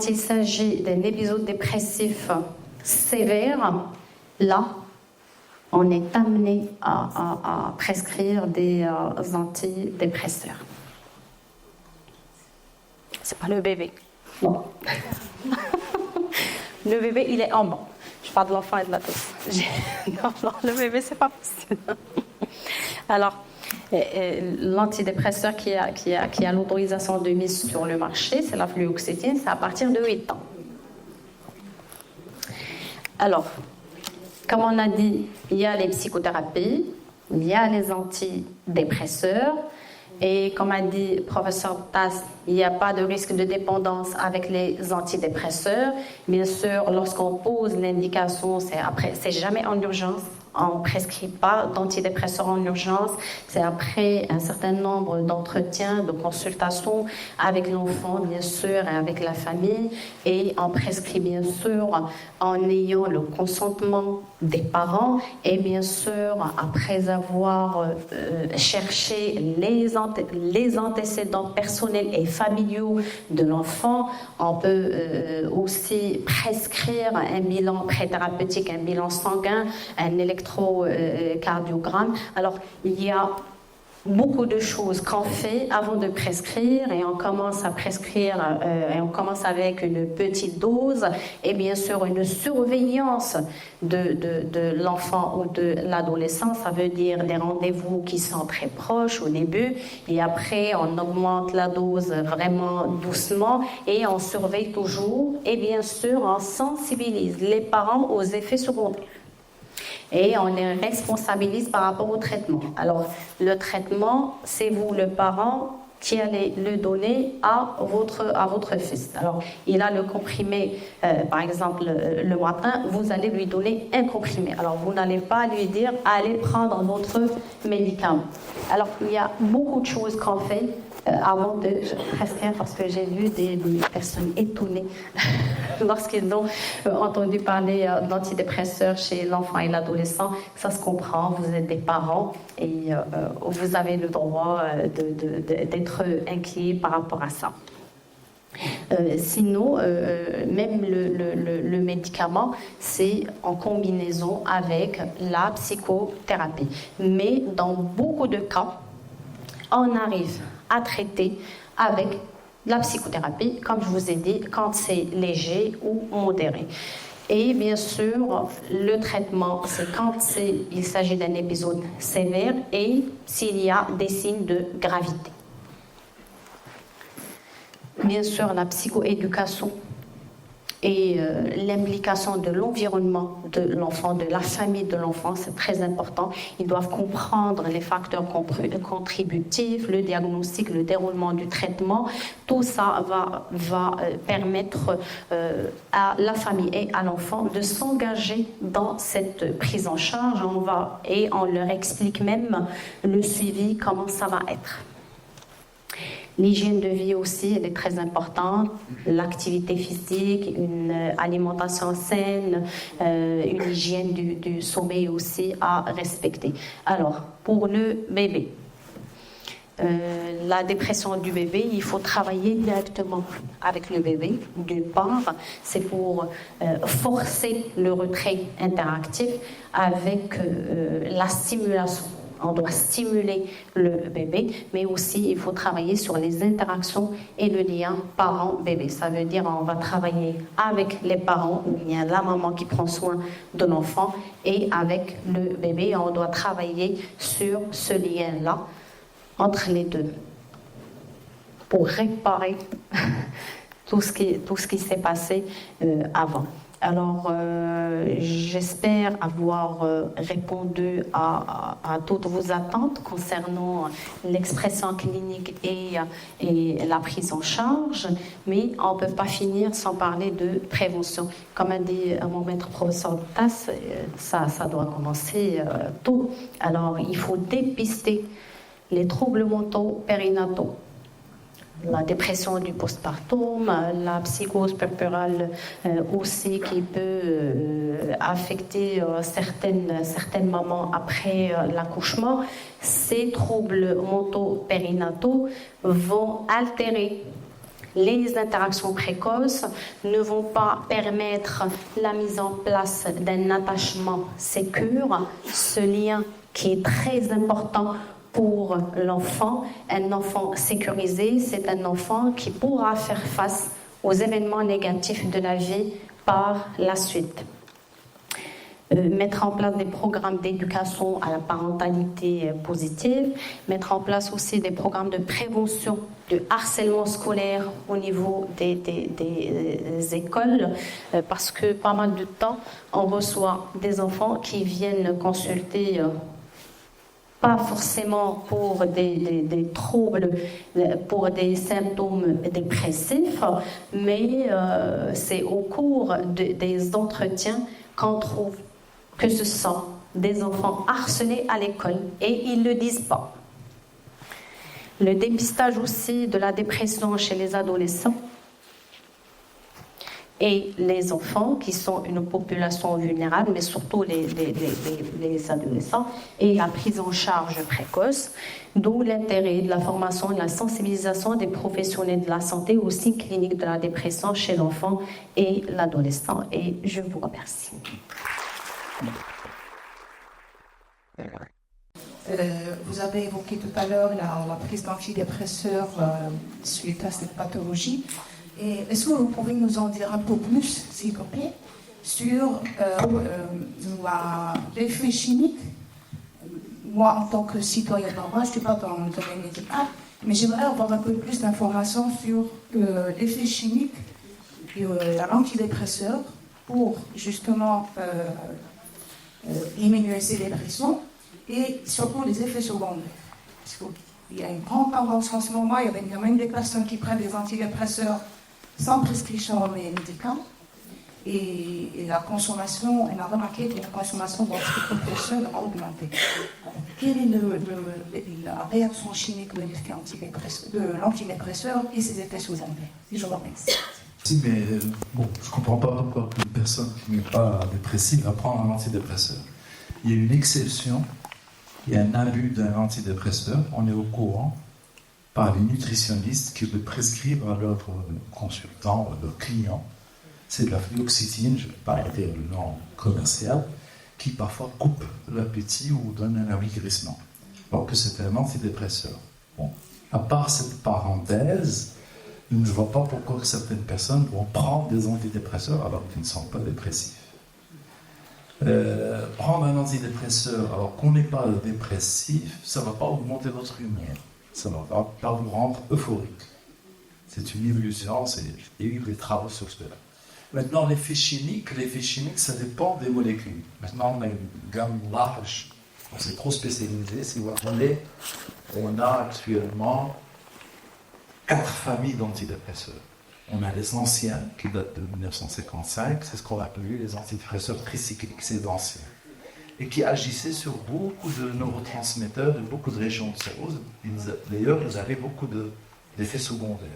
il s'agit d'un épisode dépressif sévère, là, on est amené à prescrire des antidépresseurs. C'est pas le bébé. Non. Le bébé, il est en bas. Je parle de l'enfant et de l'ado. Non, le bébé, c'est pas possible. Alors, l'antidépresseur qui a l'autorisation de mise sur le marché, c'est la fluoxétine, c'est à partir de 8 ans. Alors, comme on a dit, il y a les psychothérapies, il y a les antidépresseurs, et comme a dit le professeur Tass, il n'y a pas de risque de dépendance avec les antidépresseurs. Bien sûr, lorsqu'on pose l'indication, c'est jamais en urgence. on ne prescrit pas d'antidépresseurs en urgence. C'est après un certain nombre d'entretiens, de consultations avec l'enfant, bien sûr, et avec la famille. Et on prescrit, bien sûr, en ayant le consentement des parents. Et bien sûr, après avoir cherché les antécédents personnels et familiaux de l'enfant, on peut aussi prescrire un bilan préthérapeutique, un bilan sanguin, un électrocardiogramme. Alors, il y a beaucoup de choses qu'on fait avant de prescrire, et on commence à prescrire et on commence avec une petite dose et bien sûr une surveillance de l'enfant ou de l'adolescent. Ça veut dire des rendez-vous qui sont très proches au début, et après on augmente la dose vraiment doucement et on surveille toujours, et bien sûr on sensibilise les parents aux effets secondaires. Et on les responsabilise par rapport au traitement. Alors, le traitement, c'est vous, le parent, qui allez le donner à votre fils. Alors, il a le comprimé, par exemple, le matin, vous allez lui donner un comprimé. Alors, vous n'allez pas lui dire, allez prendre votre médicament. Alors, il y a beaucoup de choses qu'on fait avant de prescrire, parce que j'ai vu des personnes étonnées lorsqu'ils ont entendu parler d'antidépresseurs chez l'enfant et l'adolescent. Ça se comprend, vous êtes des parents et vous avez le droit d'être inquiet par rapport à ça. Sinon, même le médicament, c'est en combinaison avec la psychothérapie. Mais dans beaucoup de cas, on arrive à traiter avec la psychothérapie, comme je vous ai dit, quand c'est léger ou modéré. Et bien sûr, le traitement, c'est quand il s'agit d'un épisode sévère et s'il y a des signes de gravité. Bien sûr, la psychoéducation et l'implication de l'environnement de l'enfant, de la famille de l'enfant, c'est très important. Ils doivent comprendre les facteurs contributifs, le diagnostic, le déroulement du traitement. Tout ça va permettre à la famille et à l'enfant de s'engager dans cette prise en charge. On leur explique même le suivi, comment ça va être. L'hygiène de vie aussi, elle est très importante. L'activité physique, une alimentation saine, une hygiène du sommeil aussi à respecter. Alors, pour le bébé, la dépression du bébé, il faut travailler directement avec le bébé. D'une part, c'est pour forcer le retrait interactif avec la stimulation. On doit stimuler le bébé, mais aussi il faut travailler sur les interactions et le lien parent-bébé. Ça veut dire on va travailler avec les parents, où il y a la maman qui prend soin de l'enfant, et avec le bébé, on doit travailler sur ce lien-là entre les deux pour réparer tout ce qui s'est passé avant. Alors, j'espère avoir répondu à toutes vos attentes concernant l'expression clinique et la prise en charge, mais on ne peut pas finir sans parler de prévention. Comme a dit mon maître professeur Tass, ça doit commencer tôt. Alors, il faut dépister les troubles mentaux périnataux, la dépression du postpartum, la psychose puerpérale aussi qui peut affecter certaines mamans après l'accouchement. Ces troubles mentaux périnataux vont altérer les interactions précoces, ne vont pas permettre la mise en place d'un attachement sécure, ce lien qui est très important pour l'enfant. Un enfant sécurisé, c'est un enfant qui pourra faire face aux événements négatifs de la vie par la suite. Mettre en place des programmes d'éducation à la parentalité positive, mettre en place aussi des programmes de prévention de harcèlement scolaire au niveau des écoles, parce que pas mal de temps, on reçoit des enfants qui viennent consulter pas forcément pour des troubles, pour des symptômes dépressifs, mais c'est au cours des entretiens qu'on trouve que ce sont des enfants harcelés à l'école et ils ne le disent pas. Le dépistage aussi de la dépression chez les adolescents et les enfants qui sont une population vulnérable, mais surtout les adolescents, et la prise en charge précoce, d'où l'intérêt de la formation et de la sensibilisation des professionnels de la santé aux signes cliniques de la dépression chez l'enfant et l'adolescent. Et je vous remercie. Vous avez évoqué tout à l'heure la prise d'antidépresseurs suite à cette pathologie. Est-ce que vous pouvez nous en dire un peu plus, s'il vous plaît, sur l'effet chimique? Moi, en tant que citoyen normal, je ne suis pas dans le domaine médical, mais j'aimerais avoir un peu plus d'informations sur l'effet chimique de l'antidépresseur pour justement diminuer ces dépressions et surtout les effets secondaires. Parce qu'il y a une grande tendance en ce moment, il y a même des personnes qui prennent des antidépresseurs sans prescription médicale. Et la consommation, on a remarqué que la consommation d'antidépresseurs a augmenté. Quelle est la réaction chimique de l'effet de l'antidépresseur et ses effets secondaires? Je vous remercie. Si, mais bon, je ne comprends pas pourquoi une personne qui n'est pas dépressive va prendre un antidépresseur. Il y a une exception, il y a un abus d'un antidépresseur, on est au courant, par les nutritionnistes qui le prescrivent à leurs consultants, à leurs clients. C'est de la fluoxétine, je ne vais pas dire le nom commercial, qui parfois coupe l'appétit ou donne un amaigrissement. Alors que c'est un antidépresseur. Bon, à part cette parenthèse, je ne vois pas pourquoi certaines personnes vont prendre des antidépresseurs alors qu'ils ne sont pas dépressifs. Prendre un antidépresseur alors qu'on n'est pas dépressif, ça ne va pas augmenter votre humeur. Ça ne va pas vous rendre euphorique. C'est une illusion, il y a eu des travaux sur cela. Maintenant, l'effet chimique, ça dépend des molécules. Maintenant, on a une gamme large. On s'est trop spécialisé. Si vous voulez, on a actuellement 4 familles d'antidépresseurs. On a les anciens, qui datent de 1955, c'est ce qu'on appelle les antidépresseurs tricycliques, c'est anciens, et qui agissaient sur beaucoup de neurotransmetteurs de beaucoup de régions de cerveau. D'ailleurs, ils avaient beaucoup d'effets secondaires.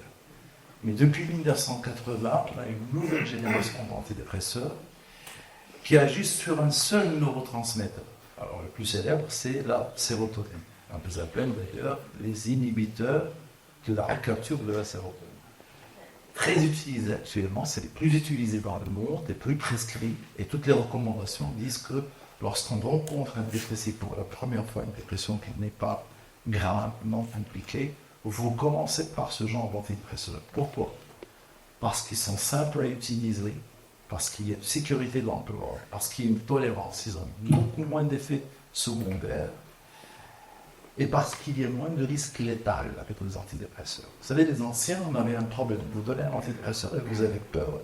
Mais depuis 1980, on a une nouvelle génération d'antidépresseurs qui agissent sur un seul neurotransmetteur. Alors, le plus célèbre, c'est la sérotonine. On les appelle d'ailleurs les inhibiteurs de la reculture de la sérotonine. Très utilisés actuellement, c'est les plus utilisés dans le monde, les plus prescrits, et toutes les recommandations disent que lorsqu'on rencontre un dépressif pour la première fois, une dépression qui n'est pas gravement impliquée, vous commencez par ce genre d'antidépresseurs. Pourquoi? Parce qu'ils sont simples à utiliser, parce qu'il y a une sécurité de l'emploi, parce qu'il y a une tolérance, ils ont beaucoup moins d'effets secondaires, et parce qu'il y a moins de risques létals avec les antidépresseurs. Vous savez, les anciens, on avait un problème. Vous donnez un antidépresseur et vous avez peur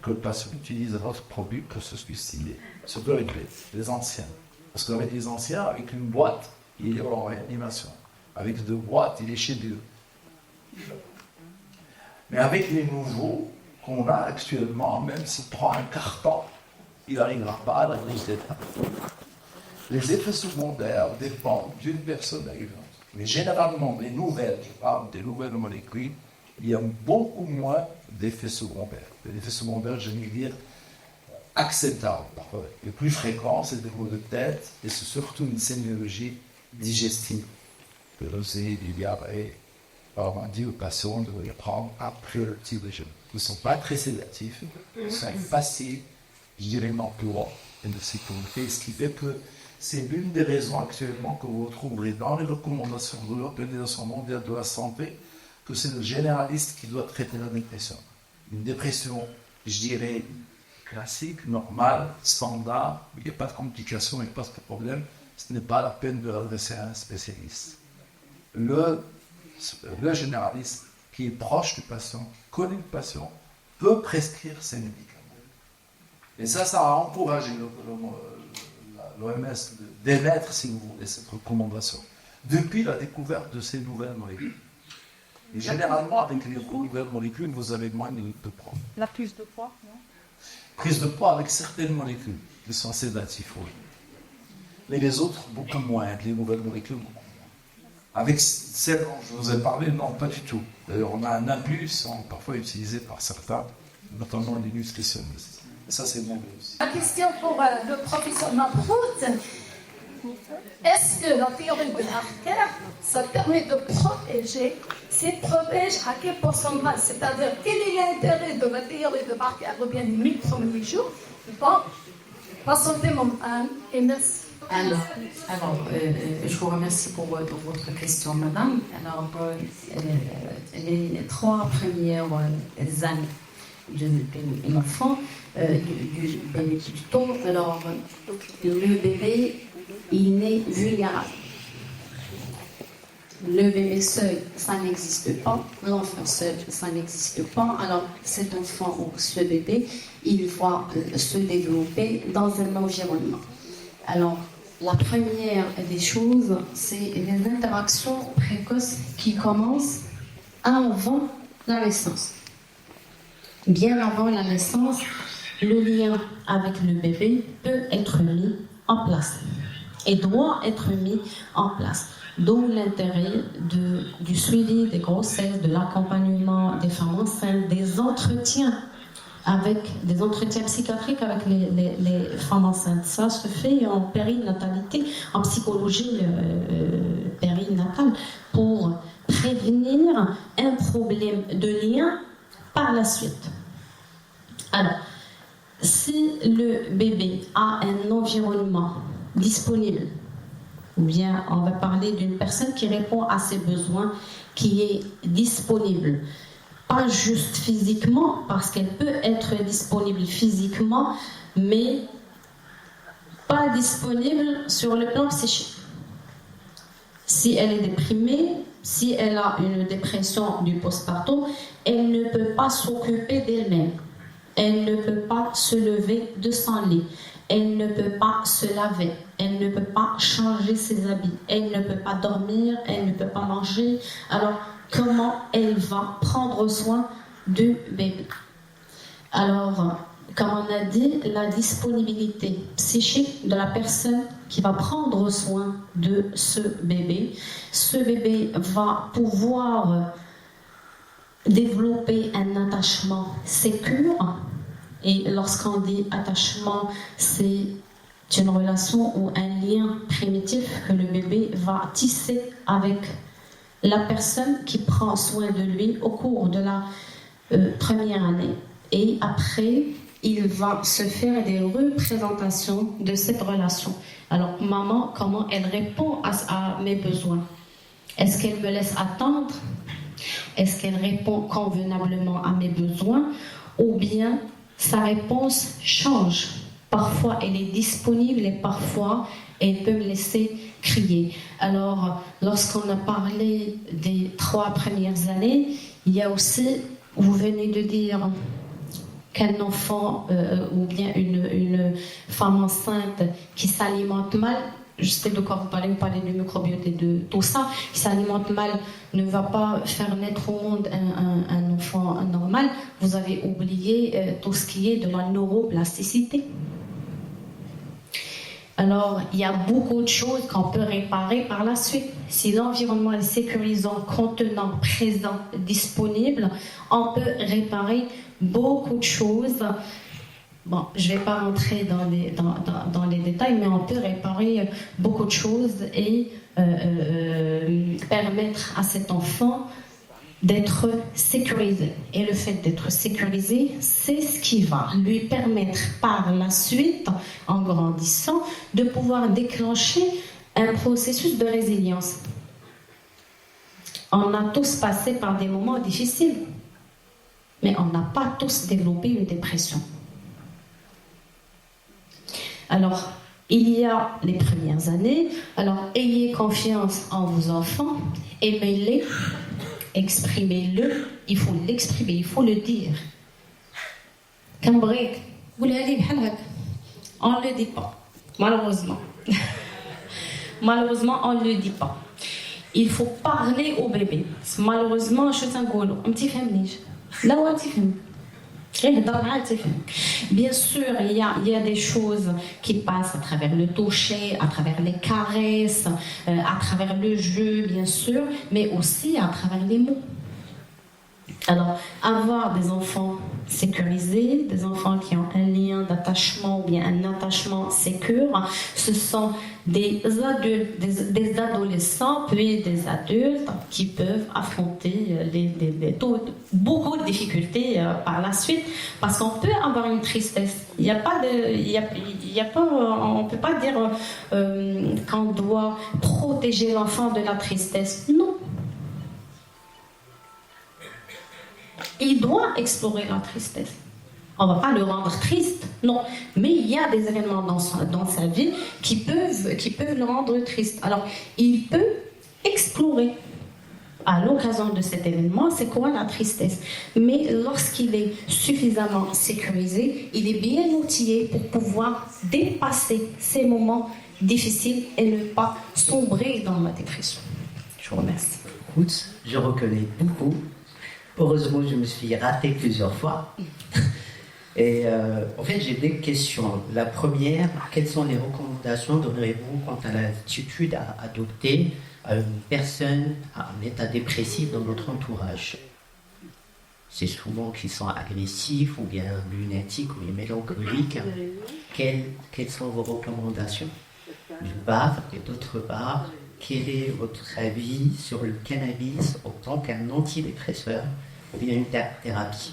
que le patient utilise votre produit pour se suicider. Surtout avec les anciens. Parce qu'avec les anciens, avec une boîte, il est en réanimation. Avec 2 boîtes, il est chez Dieu. Mais avec les nouveaux qu'on a actuellement, même s'il prend un carton, il n'arrivera pas à la prise d'état. Les effets secondaires dépendent d'une personne à une autre. Mais généralement, les nouvelles, je parle des nouvelles molécules, il y a beaucoup moins d'effets secondaires. Les effets secondaires, je vais dire, acceptables. Le plus fréquent, c'est des maux de tête et c'est surtout une sémiologie digestive. De nausée, du diarrhée. Alors on dit aux patients de les prendre après le petit déjeuner. Ils ne sont pas très sédatifs, ils sont faciles, je dirais l'emploi et de sécurité, ce qui fait que c'est l'une des raisons actuellement que vous retrouverez dans les recommandations de l'Organisation mondiale de la santé, que c'est le généraliste qui doit traiter la dépression. Une dépression, je dirais, classique, normale, standard, il n'y a pas de complications, il n'y a pas de problème, ce n'est pas la peine de l'adresser à un spécialiste. Le généraliste qui est proche du patient, connaît le patient, peut prescrire ces médicaments. Et ça a encouragé l'OMS d'émettre, si vous voulez, cette recommandation, depuis la découverte de ces nouvelles molécules. Et généralement, avec les nouvelles molécules, vous avez moins de poids. La prise de poids, non? Prise de poids avec certaines molécules qui sont sédatifs, oui. mais les autres beaucoup moins, les nouvelles molécules beaucoup moins. Avec celles dont je vous ai parlé, non, pas du tout. D'ailleurs, on a un abus, sont parfois utilisés par certains, notamment les nutritionnistes. Et ça, c'est mauvais aussi. La question pour le professeur Mabrout. Est-ce que la théorie de l'artère, ça permet de protéger? C'est protéger à quel pourcentage? C'est-à-dire, quel est l'intérêt de la théorie de l'artère ou bien du micro-milieu dans la santé mentale? Et merci. Alors, je vous remercie pour votre question, madame. Alors, les 3 premières années de l'enfant, du bébé qui tombe, alors, le bébé, il naît vulnérable. Le bébé seul, ça n'existe pas. L'enfant seul, ça n'existe pas. Alors, cet enfant ou ce bébé, il va se développer dans un environnement. Alors, la première des choses, c'est les interactions précoces qui commencent avant la naissance. Bien avant la naissance, le lien avec le bébé peut être mis en place et doit être mis en place. D'où l'intérêt du suivi des grossesses, de l'accompagnement des femmes enceintes, des entretiens psychiatriques avec les femmes enceintes. Ça se fait en périnatalité, en psychologie périnatale, pour prévenir un problème de lien par la suite. Alors, si le bébé a un environnement disponible, ou bien on va parler d'une personne qui répond à ses besoins, qui est disponible, pas juste physiquement, parce qu'elle peut être disponible physiquement, mais pas disponible sur le plan psychique. Si elle est déprimée, si elle a une dépression du postpartum, elle ne peut pas s'occuper d'elle-même. Elle ne peut pas se lever de son lit. Elle ne peut pas se laver. Elle ne peut pas changer ses habits. Elle ne peut pas dormir. Elle ne peut pas manger. Alors, comment elle va prendre soin du bébé? Alors, comme on a dit, la disponibilité psychique de la personne qui va prendre soin de ce bébé va pouvoir développer un attachement sécure. Et lorsqu'on dit attachement, c'est une relation ou un lien primitif que le bébé va tisser avec la personne qui prend soin de lui au cours de la première année. Et après, il va se faire des représentations de cette relation. Alors, maman, comment elle répond à mes besoins? Est-ce qu'elle me laisse attendre? Est-ce qu'elle répond convenablement à mes besoins? Ou bien sa réponse change? Parfois, elle est disponible et parfois, elle peut me laisser crier. Alors, lorsqu'on a parlé des 3 premières années, il y a aussi, vous venez de dire qu'un enfant ou bien une femme enceinte qui s'alimente mal, je sais de quoi vous parlez du microbiote et de tout ça, qui s'alimente mal ne va pas faire naître au monde un enfant normal. Vous avez oublié tout ce qui est de la neuroplasticité. Alors, il y a beaucoup de choses qu'on peut réparer par la suite. Si l'environnement est sécurisant, contenant, présent, disponible, on peut réparer beaucoup de choses. Bon, je ne vais pas rentrer dans les détails, mais on peut réparer beaucoup de choses et permettre à cet enfant d'être sécurisé. Et le fait d'être sécurisé, c'est ce qui va lui permettre par la suite, en grandissant, de pouvoir déclencher un processus de résilience. On a tous passé par des moments difficiles, mais on n'a pas tous développé une dépression. Alors, il y a les premières années, alors ayez confiance en vos enfants, aimez-les, exprimez-le, il faut l'exprimer, il faut le dire. On ne le dit pas, malheureusement. Malheureusement, on ne le dit pas. Il faut parler au bébé. Malheureusement, je t'engueule. Un petit féminin. Là où un petit féminin. Bien sûr, il y a des choses qui passent à travers le toucher, à travers les caresses, à travers le jeu, bien sûr, mais aussi à travers les mots. Alors, avoir des enfants sécurisés, des enfants qui ont un lien d'attachement ou bien un attachement sécure, ce sont des adultes, des adolescents, puis des adultes qui peuvent affronter beaucoup de difficultés par la suite, parce qu'on peut avoir une tristesse. On ne peut pas dire qu'on doit protéger l'enfant de la tristesse. Non. Il doit explorer la tristesse. On ne va pas le rendre triste, non. Mais il y a des événements dans sa vie qui peuvent le rendre triste. Alors, il peut explorer à l'occasion de cet événement, c'est quoi la tristesse. Mais lorsqu'il est suffisamment sécurisé, il est bien outillé pour pouvoir dépasser ces moments difficiles et ne pas sombrer dans la dépression. Je vous remercie. Écoute, je reconnais beaucoup. Heureusement, je me suis ratée plusieurs fois. Et en fait, j'ai deux questions. La première, quelles sont les recommandations donnerez-vous quant à l'attitude à adopter à une personne en état dépressif dans notre entourage? C'est souvent qu'ils sont agressifs ou bien lunatiques ou bien mélancoliques. Quelles sont vos recommandations d'une part, et d'autre part, quel est votre avis sur le cannabis en tant qu'un antidépresseur ou bien une thérapie?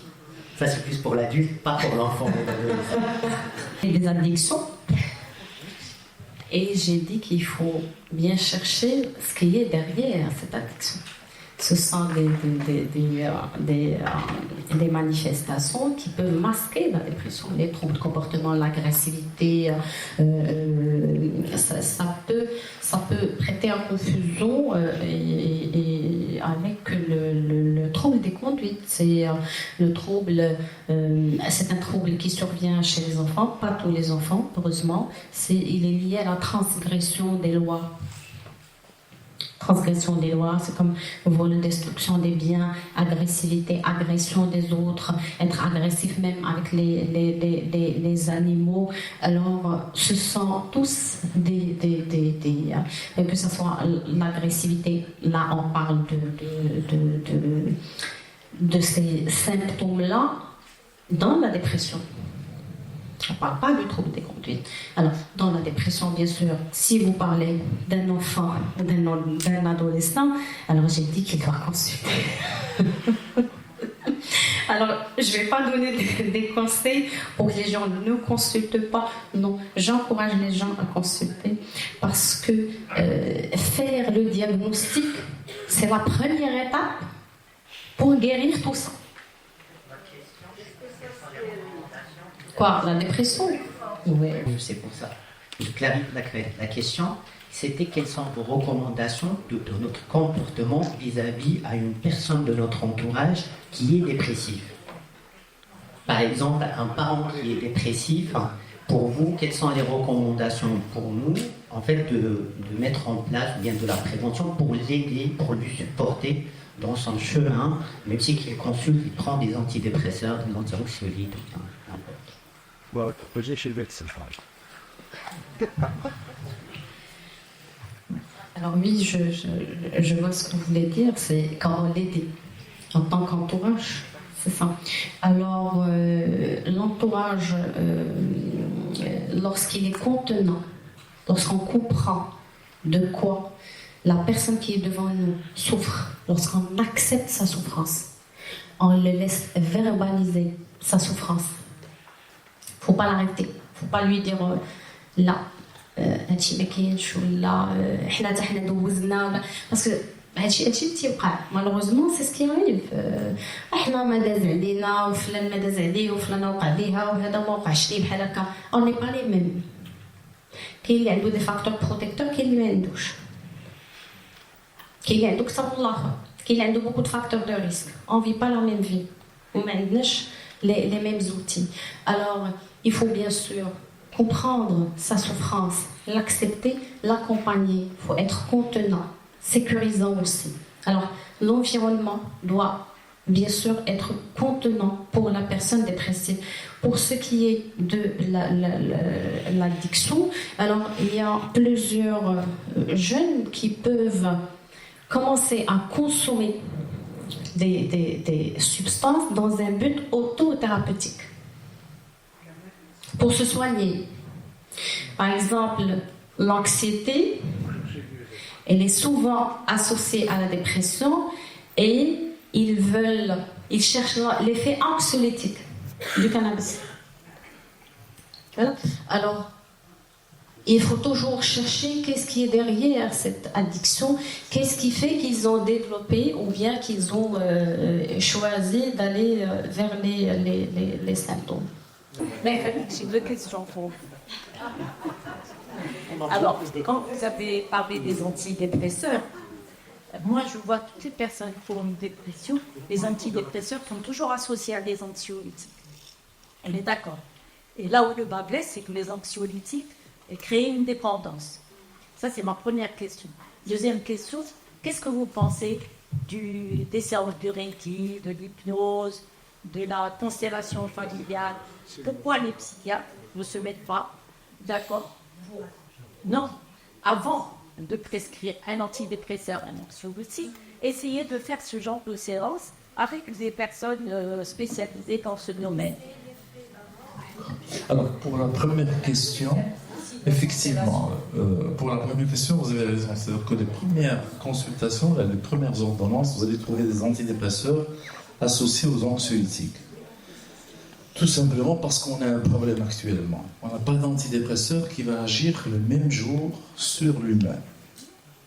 Ça, c'est plus pour l'adulte, pas pour l'enfant. Il y a des addictions. Et j'ai dit qu'il faut bien chercher ce qui est derrière cette addiction. Ce sont des manifestations qui peuvent masquer la dépression, les troubles de comportement, l'agressivité. Ça peut prêter à confusion et avec le trouble des conduites. C'est un trouble qui survient chez les enfants, pas tous les enfants, heureusement. Il est lié à la transgression des lois. Transgression des lois, c'est comme vol, destruction des biens, agressivité, agression des autres, être agressif même avec les animaux. Alors, ce sont tous que ce soit l'agressivité, là on parle de ces symptômes-là dans la dépression. On ne parle pas du trouble des conduites. Alors, dans la dépression, bien sûr, si vous parlez d'un enfant ou d'un adolescent, alors j'ai dit qu'il doit consulter. Alors, je ne vais pas donner des conseils pour que les gens ne consultent pas. Non, j'encourage les gens à consulter parce que faire le diagnostic, c'est la première étape pour guérir tout ça. Quoi, la dépression? Oui, c'est pour ça. Je clarifie la question. C'était quelles sont vos recommandations de notre comportement vis-à-vis à une personne de notre entourage qui est dépressive. Par exemple, un parent qui est dépressif, pour vous, quelles sont les recommandations pour nous, en fait, de mettre en place, ou bien de la prévention pour l'aider, pour lui supporter dans son chemin, même si qu'il consulte, il prend des antidépresseurs, des anxiolytiques, Alors oui, je vois ce que vous voulez dire, c'est comment l'aider en tant qu'entourage, c'est ça. Alors l'entourage, lorsqu'il est contenant, lorsqu'on comprend de quoi la personne qui est devant nous souffre, lorsqu'on accepte sa souffrance, on le laisse verbaliser sa souffrance. Il ne faut pas l'arrêter. Il ne faut pas lui dire là, parce que malheureusement c'est ce qui arrive. On n'est pas les mêmes. Il y a des facteurs protecteurs qui ne sont pas. Il y a beaucoup de facteurs de risque. On ne vit pas la même vie. On n'a pas les mêmes outils. Alors, il faut bien sûr comprendre sa souffrance, l'accepter, l'accompagner. Il faut être contenant, sécurisant aussi. Alors, l'environnement doit bien sûr être contenant pour la personne dépressive. Pour ce qui est de l'addiction, alors il y a plusieurs jeunes qui peuvent commencer à consommer des substances dans un but autothérapeutique pour se soigner. Par exemple, l'anxiété, elle est souvent associée à la dépression et ils cherchent l'effet anxiolytique du cannabis. Voilà. Alors, il faut toujours chercher qu'est-ce qui est derrière cette addiction, qu'est-ce qui fait qu'ils ont développé ou bien qu'ils ont choisi d'aller vers les symptômes. Mais j'ai deux questions pour vous. Alors, quand vous avez parlé des antidépresseurs, moi je vois toutes les personnes qui ont une dépression, les antidépresseurs sont toujours associés à des anxiolytiques. On est d'accord. Et là où le bas blesse, c'est que les anxiolytiques créent une dépendance. Ça, c'est ma première question. Deuxième question, qu'est-ce que vous pensez des séances de Reiki, de l'hypnose, de la constellation familiale? Pourquoi les psychiatres ne se mettent pas d'accord non, avant de prescrire un antidépresseur, un anxiolytique, essayez de faire ce genre de séance avec des personnes spécialisées dans ce domaine. Alors, pour la première question, effectivement, pour la première question, vous avez raison. C'est-à-dire que les premières consultations, les premières ordonnances, vous allez trouver des antidépresseurs associés aux anxiolytiques. Tout simplement parce qu'on a un problème actuellement. On n'a pas d'antidépresseur qui va agir le même jour sur l'humain.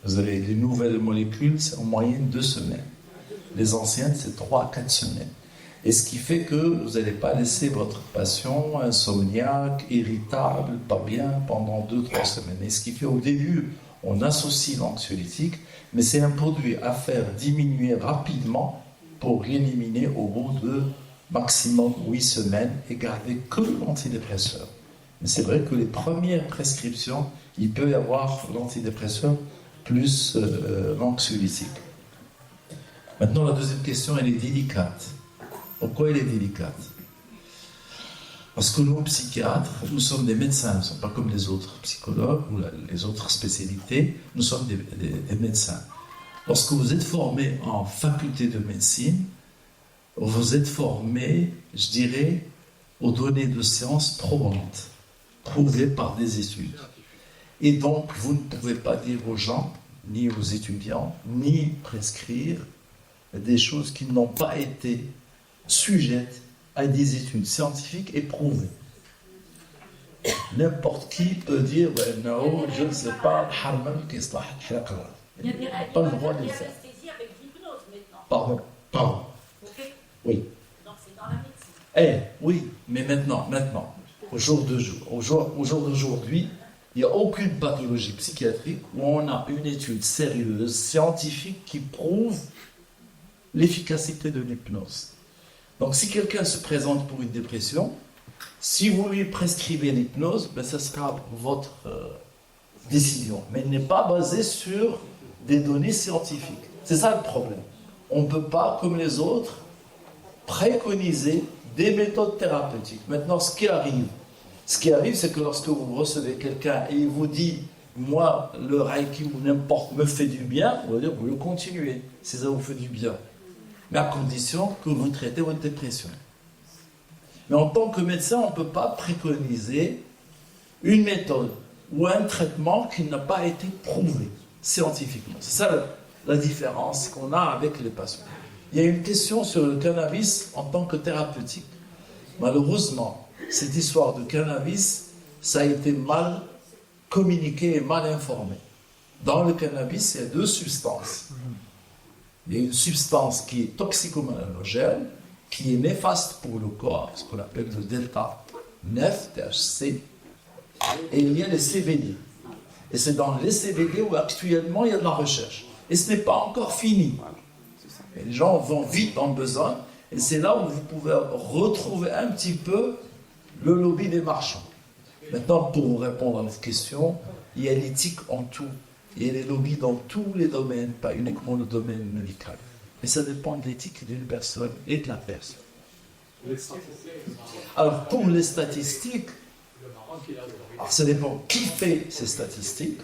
Vous avez les nouvelles molécules, c'est en moyenne 2 semaines. Les anciennes, c'est 3 à 4 semaines. Et ce qui fait que vous n'allez pas laisser votre patient insomniaque, irritable, pas bien pendant 2-3 semaines. Et ce qui fait au début, on associe l'anxiolytique, mais c'est un produit à faire diminuer rapidement pour l'éliminer au bout de maximum 8 semaines et garder que l'antidépresseur. Mais c'est vrai que les premières prescriptions, il peut y avoir l'antidépresseur plus l'anxiolytique. Maintenant, la deuxième question, elle est délicate. Pourquoi elle est délicate? Parce que nous, psychiatres, nous sommes des médecins, nous ne sommes pas comme les autres psychologues ou les autres spécialités, nous sommes des médecins. Lorsque vous êtes formé en faculté de médecine, vous êtes formé, je dirais, aux données de sciences probantes, prouvées par des études. Et donc, vous ne pouvez pas dire aux gens, ni aux étudiants, ni prescrire des choses qui n'ont pas été sujettes à des études scientifiques et prouvées. N'importe qui peut dire, non, je ne sais pas, il n'a pas le droit de le faire. Pardon. Oui. Donc c'est dans la médecine. Oui, mais maintenant, au jour d'aujourd'hui, il n'y a aucune pathologie psychiatrique où on a une étude sérieuse, scientifique, qui prouve l'efficacité de l'hypnose. Donc si quelqu'un se présente pour une dépression, si vous lui prescrivez l'hypnose, ce sera votre décision. Mais elle n'est pas basée sur des données scientifiques. C'est ça le problème. On ne peut pas, comme les autres, préconiser des méthodes thérapeutiques. Maintenant, ce qui arrive, c'est que lorsque vous recevez quelqu'un et il vous dit « moi, le Reiki ou n'importe me fait du bien », vous allez dire « vous le continuez, si ça vous fait du bien ». Mais à condition que vous traitez votre dépression. Mais en tant que médecin, on ne peut pas préconiser une méthode ou un traitement qui n'a pas été prouvé scientifiquement. C'est ça la différence qu'on a avec les patients. Il y a une question sur le cannabis en tant que thérapeutique. Malheureusement, cette histoire de cannabis, ça a été mal communiqué et mal informé. Dans le cannabis, il y a 2 substances. Il y a une substance qui est toxicomanogène, qui est néfaste pour le corps, ce qu'on appelle le delta 9, THC, et il y a les CBD. Et c'est dans les CBD où actuellement il y a de la recherche. Et ce n'est pas encore fini. Et les gens vont vite en besoin, et c'est là où vous pouvez retrouver un petit peu le lobby des marchands. Maintenant, pour vous répondre à votre question, il y a l'éthique en tout. Il y a les lobbies dans tous les domaines, pas uniquement le domaine médical. Mais ça dépend de l'éthique d'une personne et de la personne. Alors, pour les statistiques, ça dépend qui fait ces statistiques.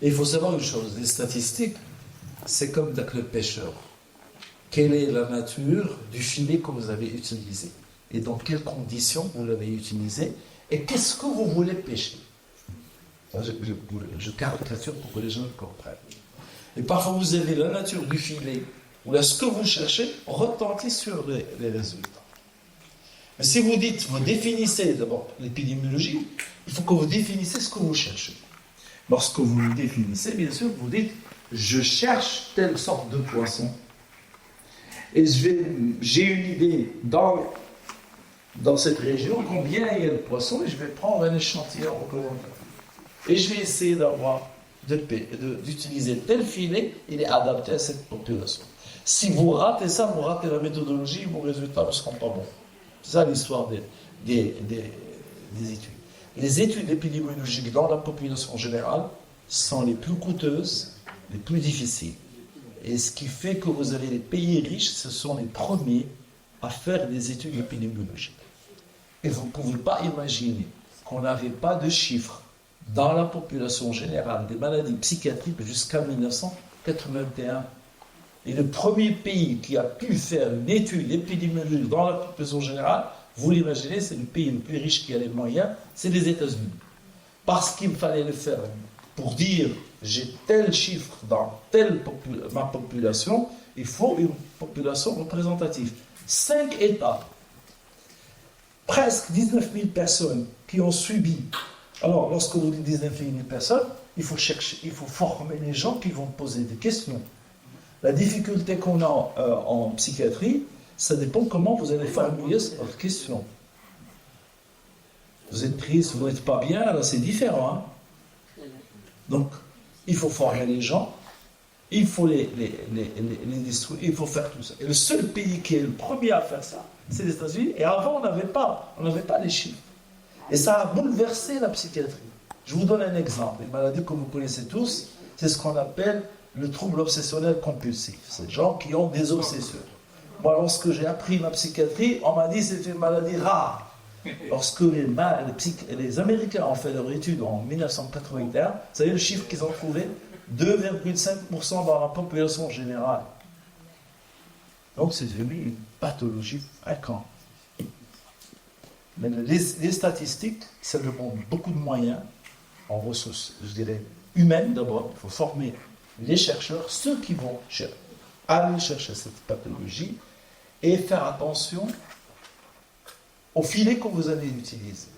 Et il faut savoir une chose, les statistiques, c'est comme avec le pêcheur. Quelle est la nature du filet que vous avez utilisé? Et dans quelles conditions vous l'avez utilisé? Et qu'est-ce que vous voulez pêcher? Je caricature pour que les gens comprennent. Et parfois, vous avez la nature du filet, ou là, ce que vous cherchez retentit sur les résultats. Mais si vous dites, vous définissez d'abord l'épidémiologie, il faut que vous définissez ce que vous cherchez. Lorsque vous le définissez, bien sûr, vous dites, je cherche telle sorte de poisson, et j'ai une idée dans cette région combien il y a de poissons, et je vais prendre un échantillon et je vais essayer d'utiliser tel filet, il est adapté à cette population. Si vous ratez ça, vous ratez la méthodologie, vos résultats ne seront pas bons. C'est ça l'histoire des études. Les études épidémiologiques dans la population générale sont les plus coûteuses, les plus difficiles. Et ce qui fait que vous avez les pays riches, ce sont les premiers à faire des études épidémiologiques. Et vous ne pouvez pas imaginer qu'on n'avait pas de chiffres dans la population générale des maladies psychiatriques jusqu'à 1981. Et le premier pays qui a pu faire une étude épidémiologique dans la population générale, vous l'imaginez, c'est le pays le plus riche qui a les moyens, c'est les États-Unis. Parce qu'il fallait le faire pour dire j'ai tel chiffre dans ma population, il faut une population représentative. 5 États, presque 19 000 personnes qui ont subi. Alors, lorsque vous dites 19 000 personnes, il faut former les gens qui vont poser des questions. La difficulté qu'on a en psychiatrie, ça dépend comment vous allez formuler votre question. Vous êtes prise, vous n'êtes pas bien, là c'est différent. Hein? Donc, il faut former les gens, il faut les détruire, il faut faire tout ça. Et le seul pays qui est le premier à faire ça, c'est les États-Unis. Et avant, on n'avait pas les chiffres. Et ça a bouleversé la psychiatrie. Je vous donne un exemple. Une maladie que vous connaissez tous, c'est ce qu'on appelle le trouble obsessionnel compulsif. C'est des gens qui ont des obsessions. Moi, lorsque j'ai appris ma psychiatrie, on m'a dit que c'était une maladie rare. Lorsque les Américains ont fait leur étude en 1981, vous savez le chiffre qu'ils ont trouvé? 2,5% dans la population générale. Donc c'est devenu une pathologie fréquente. Mais les statistiques, ça demande beaucoup de moyens en ressources, je dirais, humaines d'abord. Il faut former les chercheurs, ceux qui vont aller chercher cette pathologie et faire attention au filet que vous allez utiliser.